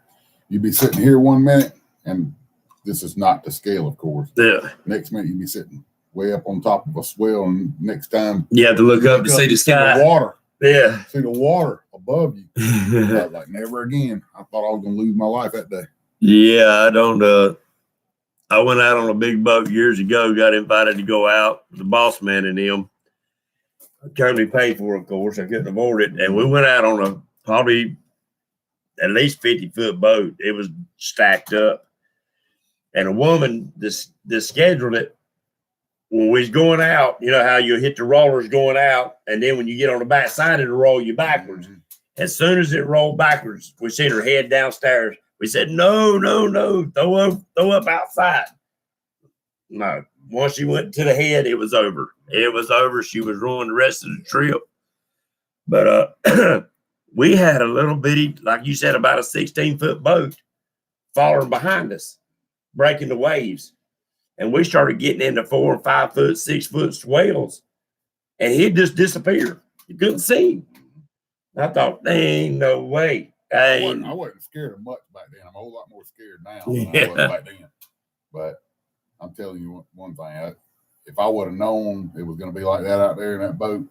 you'd be sitting here 1 minute, and this is not the scale, of course. Yeah. Next minute, you'd be sitting way up on top of a swell, and next time you have to look up to see the sky. The water. Yeah. See the water above you. I was like, never again. I thought I was going to lose my life that day. Yeah, I don't. I went out on a big boat years ago, got invited to go out, the boss man and him. Company paid for it, of course. I couldn't afford it. And we went out on a probably at least 50-foot boat. It was stacked up. And a woman this scheduled it when we was going out. You know how you hit the rollers going out, and then when you get on the back side, it'll roll you backwards. As soon as it rolled backwards, we seen her head downstairs. We said, no, throw up outside. No. Once she went to the head, it was over. It was over. She was ruining the rest of the trip. But we had a little bitty, like you said, about a 16-foot boat following behind us, breaking the waves. And we started getting into 4 and 5 foot, 6 foot swells, and he'd just disappear. You couldn't see him. I thought, ain't no way. I wasn't scared of much back then. I'm a whole lot more scared now than I was back then. But I'm telling you one thing. If I would have known it was going to be like that out there in that boat,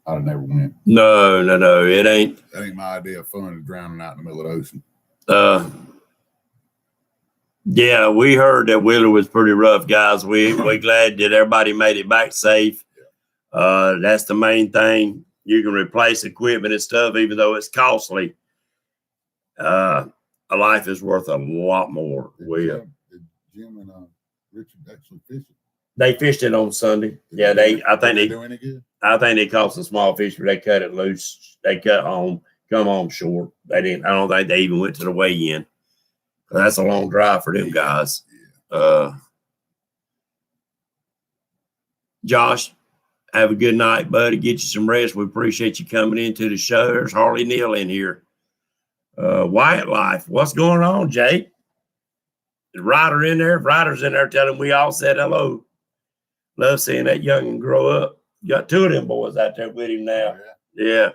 I'd have never went. No. It ain't. That ain't my idea of fun, is drowning out in the middle of the ocean. Yeah, we heard that Wheeler was pretty rough, guys. We're glad that everybody made it back safe. That's the main thing. You can replace equipment and stuff, even though it's costly. A life is worth a lot more. Did Jim and Richard actually fish it? They fished it on Sunday. Yeah, I think they do any good? I think they caught some small fish, but they cut it loose. They cut home, come home short. They didn't. I don't think they even went to the weigh-in. That's a long drive for them guys. Josh, have a good night, buddy. Get you some rest. We appreciate you coming into the show. There's Harley Neal in here. Wyatt Life. What's going on, Jake? Is Ryder in there? If Ryder's in there, tell him we all said hello. Love seeing that youngin' grow up. You got 2 of them boys out there with him now. Yeah.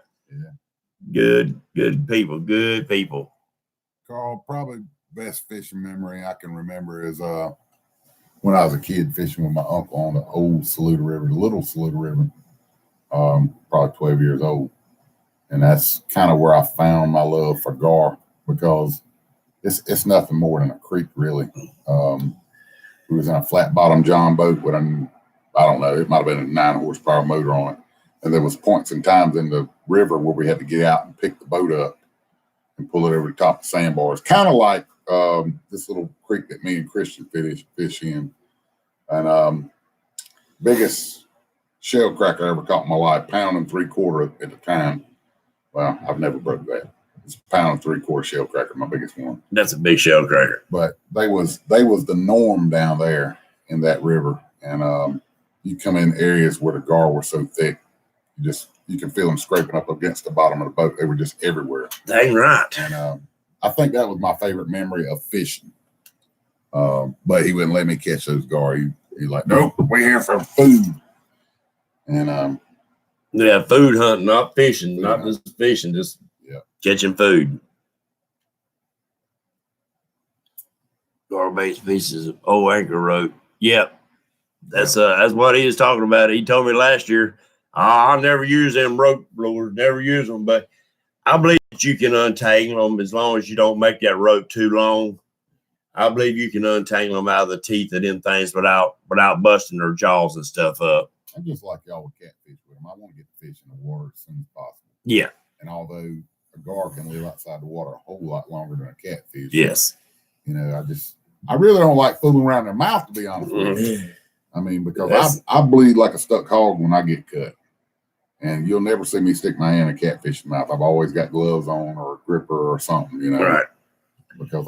Good people. Good people. Carl, probably best fishing memory I can remember is when I was a kid fishing with my uncle on the old Saluda River, the little Saluda River, probably 12 years old. And that's kind of where I found my love for gar, because it's nothing more than a creek, really. We was in a flat bottom John boat with I don't know, it might have been a 9 horsepower motor on it. And there was points and times in the river where we had to get out and pick the boat up and pull it over the top of sandbars. Kind of like this little creek that me and Christian fish in. And biggest shell cracker I ever caught in my life, 1 3/4 at the time. Well, I've never broke that. It's 1 3/4 shell cracker, my biggest one. That's a big shell cracker. But they was the norm down there in that river. And you come in areas where the gar were so thick, you can feel them scraping up against the bottom of the boat. They were just everywhere. Dang right. And I think that was my favorite memory of fishing. But he wouldn't let me catch those gar. He's like, nope, we're here for food. And yeah, food hunting, not fishing, just fishing, just catching food. Gar-based pieces of old anchor rope. Yep. That's what he was talking about. He told me last year, I'll never use them rope blowers, never use them, but I believe that you can untangle them as long as you don't make that rope too long. I believe you can untangle them out of the teeth of them things without busting their jaws and stuff up. I'm just like y'all with catfish with them. I want to get the fish in the water as soon as possible. Yeah. And although a gar can live outside the water a whole lot longer than a catfish. Yes. I really don't like fooling around their mouth, to be honest with you. I mean, because I bleed like a stuck hog when I get cut. And you'll never see me stick my hand in a catfish's mouth. I've always got gloves on or a gripper or something, Right. Because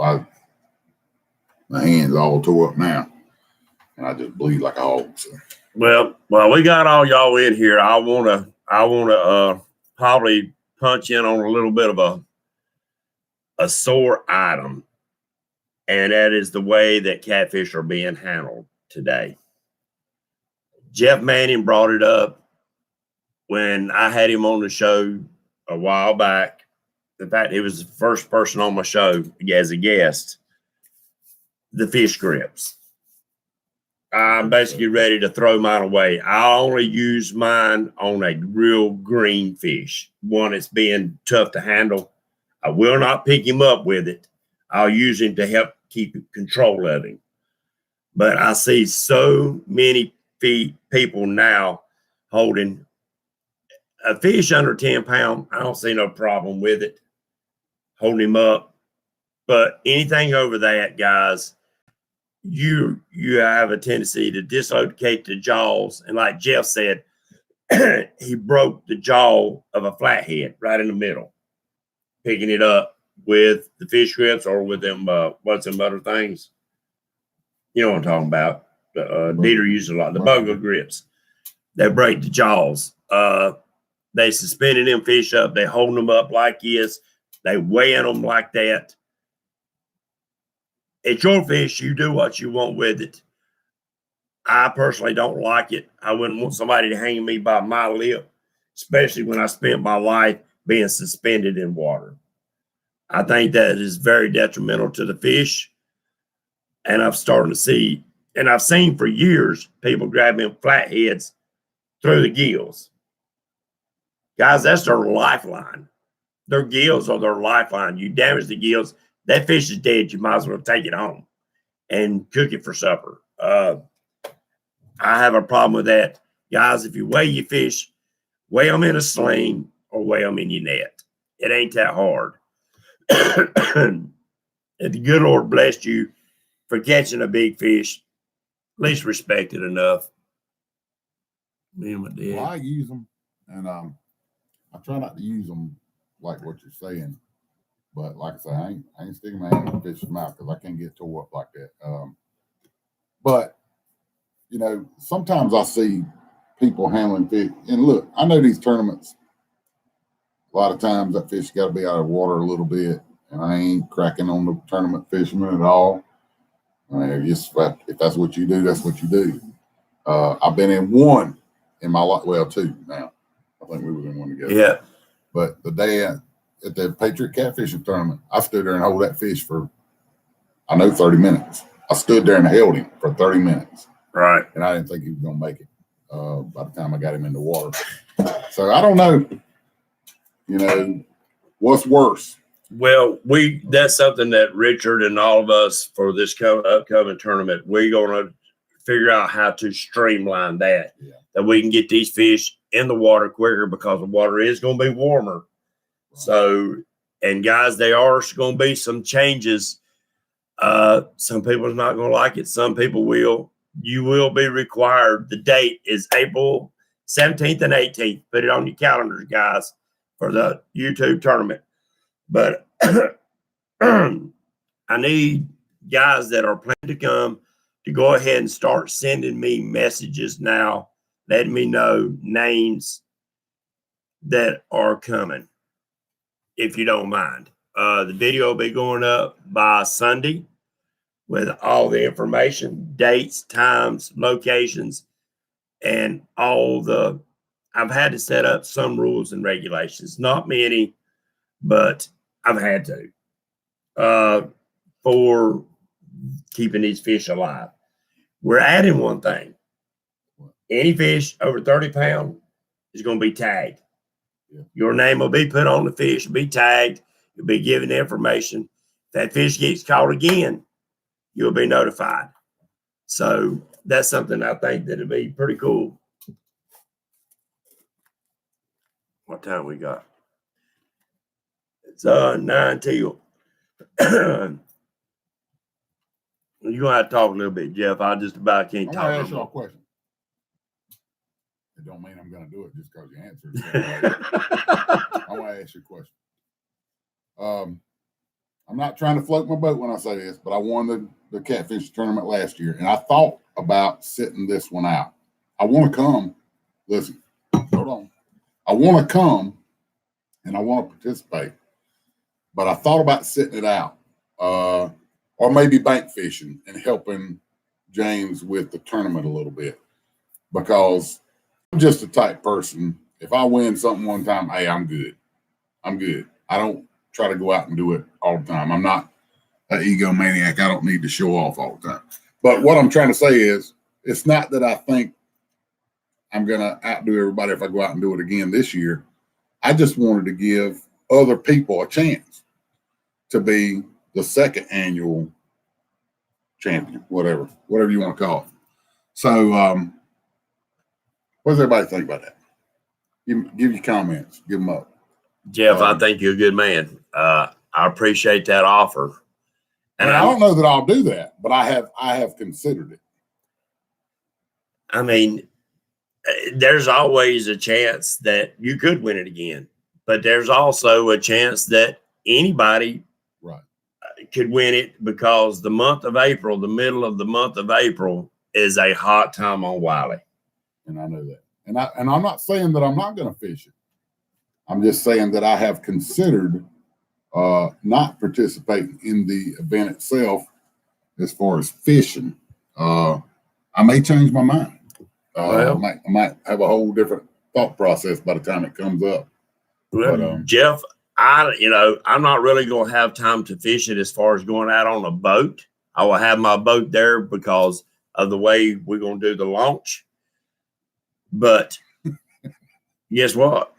my hand's all tore up now. And I just bleed like a hog. So. Well, we got all y'all in here. I wanna probably punch in on a little bit of a sore item, and that is the way that catfish are being handled today. Jeff Manning brought it up when I had him on the show a while back. In fact, he was the first person on my show as a guest. The fish grips. I'm basically ready to throw mine away. I only use mine on a real green fish, one that's being tough to handle. I will not pick him up with it. I'll use him to help keep control of him. But I see so many people now holding a fish under 10 pounds. I don't see no problem with it. holding him up. But anything over that, guys, you have a tendency to dislocate the jaws. And like Jeff said, he broke the jaw of a flathead right in the middle, picking it up with the fish grips or with them, what's them other things? You know what I'm talking about. Dieter uses a lot. The bungle grips. They break the jaws. They suspended them fish up. They hold them up like this. They weigh them like that. It's your fish. You do what you want with it. I personally don't like it. I wouldn't want somebody to hang me by my lip, especially when I spent my life being suspended in water. I think that is very detrimental to the fish. And I'm starting to see, and I've seen for years, people grabbing flatheads through the gills. Guys, that's their lifeline. Their gills are their lifeline. You damage the gills, that fish is dead. You might as well take it home and cook it for supper. I have a problem with that. Guys, if you weigh your fish, weigh them in a sling or weigh them in your net. It ain't that hard. If the good Lord blessed you for catching a big fish, at least respect it enough. Me and my dad. Well, I use them, and I try not to use them like what you're saying. But like I say, I ain't sticking my hand in the fish's mouth because I can't get tore up like that. But you know, sometimes I see people handling fish, and look, I know these tournaments. A lot of times that fish got to be out of water a little bit, and I ain't cracking on the tournament fishermen at all. I mean, if that's what you do, that's what you do. I've been in one in my life, well, two now. I think we was in one together. Yeah. But the day at the Patriot Catfishing tournament, I stood there and held that fish for, 30 minutes. I stood there and held him for 30 minutes. Right. And I didn't think he was going to make it by the time I got him in the water. So I don't know, what's worse. Well, that's something that Richard and all of us for this upcoming tournament, we're going to figure out how to streamline that, that we can get these fish in the water quicker because the water is going to be warmer. So, and guys, there are going to be some changes. Some people are not going to like it. Some people will. You will be required. The date is April 17th and 18th. Put it on your calendars, guys, for the YouTube tournament. But I need guys that are planning to come to go ahead and start sending me messages now, letting me know names that are coming, if you don't mind. The video will be going up by Sunday with all the information, dates, times, locations, and all the, I've had to set up some rules and regulations, not many, but I've had to, for keeping these fish alive. We're adding one thing. Any fish over 30 pounds is going to be tagged. Yeah. Your name will be put on the fish, be tagged. You'll be given the information. If that fish gets caught again, you'll be notified. So that's something I think that'll be pretty cool. What time we got? It's 9 till. You're going to have to talk a little bit, Jeff. I just about can't talk. I want to ask you a question. It don't mean I'm going to do it just because you answered it. I want to ask you a question. I'm not trying to float my boat when I say this, but I won the catfish tournament last year, and I thought about sitting this one out. I want to come. Listen, hold on. I want to come, and I want to participate, but I thought about sitting it out, or maybe bank fishing and helping James with the tournament a little bit, because I'm just a type person. If I win something one time, hey, I'm good. I'm good. I don't try to go out and do it all the time. I'm not an egomaniac. I don't need to show off all the time. But what I'm trying to say is, it's not that I think I'm going to outdo everybody if I go out and do it again this year. I just wanted to give other people a chance to be the second annual champion, whatever you want to call it. So what does everybody think about that? Give your comments. Give them up. Jeff, I think you're a good man. I I appreciate that offer. And I don't know that I'll do that, but I have considered it. I mean, there's always a chance that you could win it again, but there's also a chance that anybody could win it, because the month of April, the middle of the month of April, is a hot time on Wiley. And I know that. And I'm not saying that I'm not going to fish it. I'm just saying that I have considered not participating in the event itself as far as fishing. I may change my mind. I might have a whole different thought process by the time it comes up. Well, but, Jeff, I'm not really going to have time to fish it as far as going out on a boat. I will have my boat there because of the way we're going to do the launch. But guess what?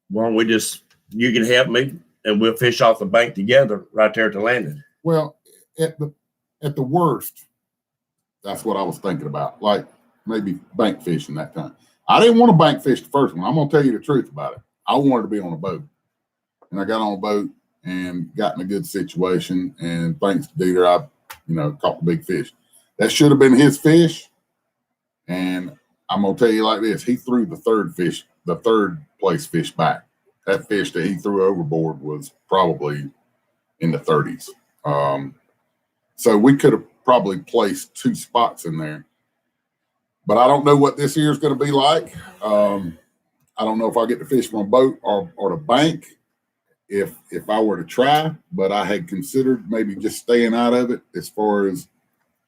Why don't you can help me and we'll fish off the bank together right there at the landing. Well, at the worst, that's what I was thinking about. Like maybe bank fishing that time. I didn't want to bank fish the first one. I'm going to tell you the truth about it. I wanted to be on a boat. And I got on a boat and got in a good situation. And thanks to Dieter, I, caught the big fish. That should have been his fish. And I'm going to tell you like this. He threw the third place fish back. That fish that he threw overboard was probably in the 30s. So we could have probably placed 2 spots in there. But I don't know what this year is going to be like. I don't know if I'll get to fish from a boat or the bank if I were to try, but I had considered maybe just staying out of it as far as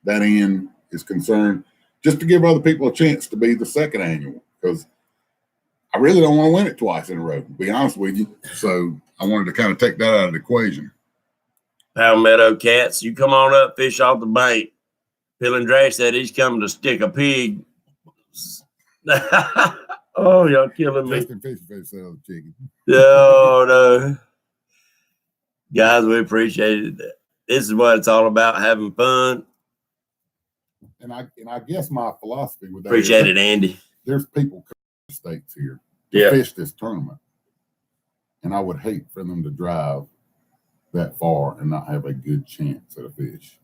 that end is concerned, just to give other people a chance to be the second annual, because I really don't want to win it twice in a row, to be honest with you. So I wanted to kind of take that out of the equation. Palmetto Cats, you come on up, fish off the bank. Phil and Dre said he's coming to stick a pig. Oh, y'all killing me. Justin Fish sell the chicken. No. Guys, we appreciate it. This is what it's all about, having fun. And I guess my philosophy with that appreciate it, Andy. There's people coming to states here to fish this tournament. And I would hate for them to drive that far and not have a good chance at a fish.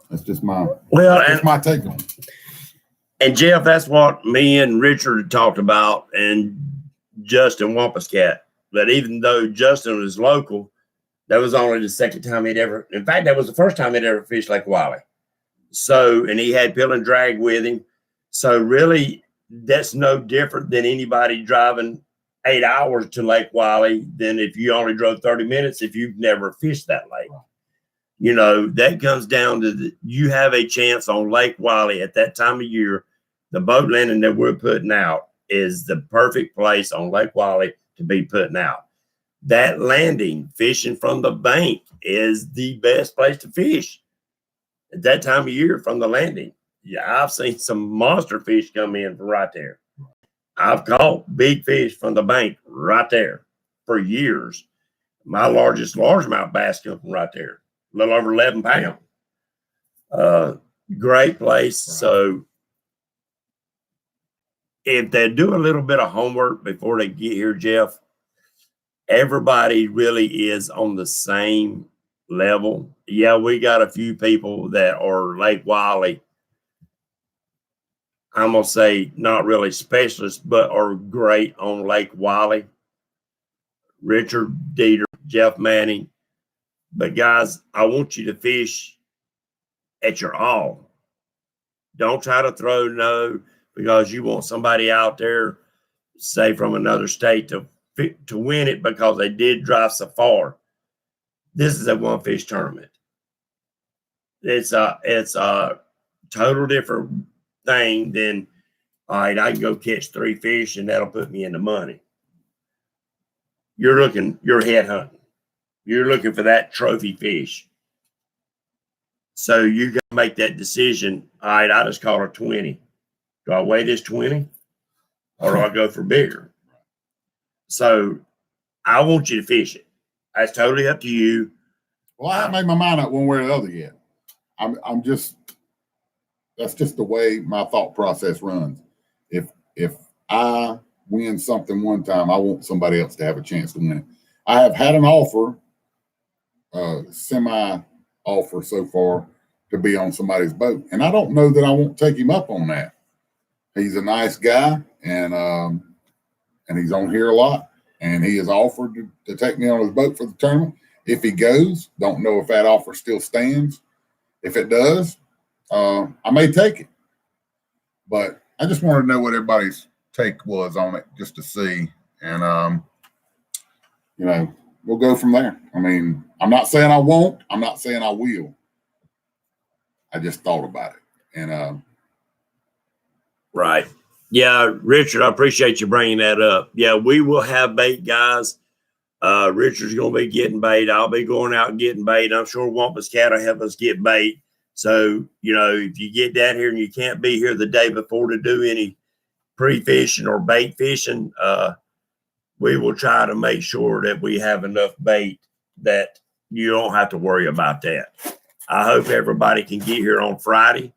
That's just my my take on it. And Jeff, that's what me and Richard talked about, and Justin Wampus Cat. But even though Justin was local, that was only the second time he'd ever, in fact, that was the first time he'd ever fished Lake Wiley. So, and he had Pill and Drag with him. So really, that's no different than anybody driving 8 hours to Lake Wiley than if you only drove 30 minutes if you've never fished that lake. That comes down to you have a chance on Lake Wiley at that time of year. The boat landing that we're putting out is the perfect place on Lake Wiley to be putting out. That landing, fishing from the bank, is the best place to fish at that time of year from the landing. Yeah, I've seen some monster fish come in from right there. I've caught big fish from the bank right there for years. My largest largemouth bass come from right there. A little over 11 pounds. Great place. Right. So if they do a little bit of homework before they get here, Jeff, everybody really is on the same level. Yeah, we got a few people that are Lake Wiley, I'm going to say not really specialists, but are great on Lake Wiley. Richard Dieter, Jeff Manning. But guys, I want you to fish at your all. Don't try to throw no because you want somebody out there, say from another state, to win it because they did drive so far. This is a one fish tournament. It's a total different thing than, all right, I can go catch 3 fish and that'll put me in the money. You're head hunting. You're looking for that trophy fish. So you got to make that decision. All right, I just caught a 20. Do I weigh this 20 or do I go for bigger? So I want you to fish it. That's totally up to you. Well, I haven't made my mind up one way or the other yet. That's just the way my thought process runs. If I win something one time, I want somebody else to have a chance to win it. I have had an offer semi offer so far to be on somebody's boat, and I don't know that I won't take him up on that. He's a nice guy, and he's on here a lot, and he has offered to take me on his boat for the tournament. If he goes, don't know if that offer still stands. If it does, I may take it. But I just wanted to know what everybody's take was on it, just to see. And, we'll go from there. I mean, I'm not saying I won't. I'm not saying I will. I just thought about it. And right. Yeah, Richard, I appreciate you bringing that up. Yeah, we will have bait, guys. Richard's going to be getting bait. I'll be going out and getting bait. I'm sure Wampus Cat will help us get bait. So, if you get down here and you can't be here the day before to do any pre-fishing or bait fishing, we will try to make sure that we have enough bait that you don't have to worry about that. I hope everybody can get here on Friday.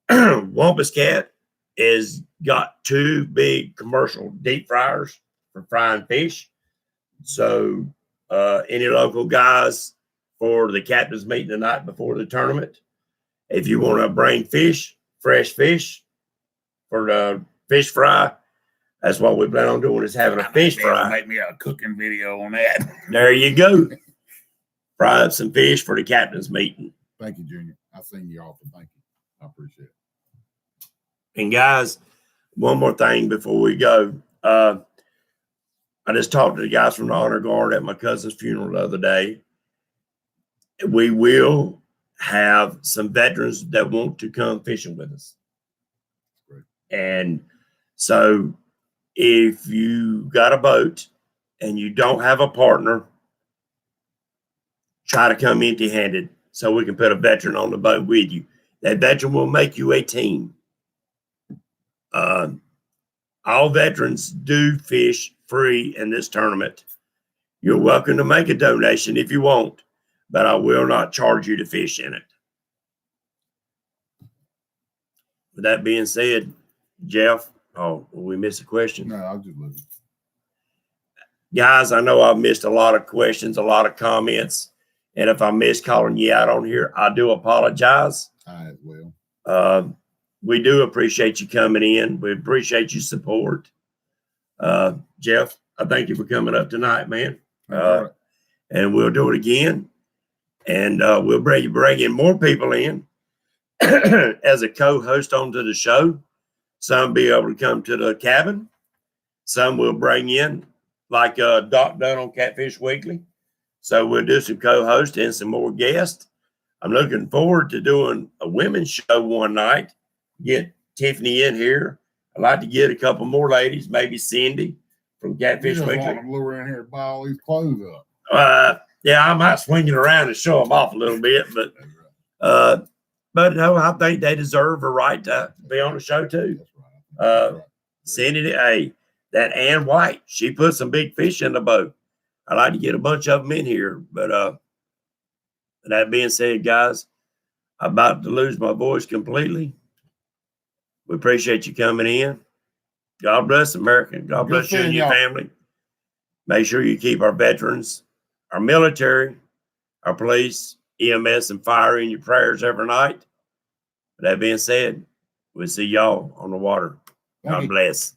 Wampus Cat has got 2 big commercial deep fryers for frying fish. So any local guys for the captain's meeting the night before the tournament, if you want to bring fish, fresh fish for the fish fry, that's what we plan on doing, is having a fish fry. Make me a cooking video on that. There you go. Fry up some fish for the captain's meeting. Thank you, Junior. I seen you often. Thank you. I appreciate it. And guys, one more thing before we go. I just talked to the guys from the Honor Guard at my cousin's funeral the other day. We will have some veterans that want to come fishing with us. Great. And so if you got a boat and you don't have a partner, try to come empty-handed so we can put a veteran on the boat with you. That veteran will make you a team. All veterans do fish free in this tournament. You're welcome to make a donation if you want, but I will not charge you to fish in it. With that being said, Jeff, we missed a question? No, I'll just listen. Guys, I know I've missed a lot of questions, a lot of comments, and if I missed calling you out on here, I do apologize. I as well. We do appreciate you coming in. We appreciate your support. Jeff, I thank you for coming up tonight, man. Right. And we'll do it again. And we'll bring in more people in as a co-host onto the show. Some be able to come to the cabin. Some we'll bring in, like Doc done on Catfish Weekly. So we'll do some co-hosts and some more guests. I'm looking forward to doing a women's show one night. Get Tiffany in here. I'd like to get a couple more ladies, maybe Cindy from Catfish You just Weekly. want them to lure in here and buy all these clothes up. Yeah, I might swing it around and show them off a little bit, but no, I think they deserve a right to be on the show too. That's right. Cindy, hey, that Ann White, she put some big fish in the boat. I'd like to get a bunch of them in here, but that being said, guys, I'm about to lose my voice completely. We appreciate you coming in. God bless America. God bless you and your family. Make sure you keep our veterans, our military, our police, EMS, and fire in your prayers every night. With that being said, we'll see y'all on the water. God bless.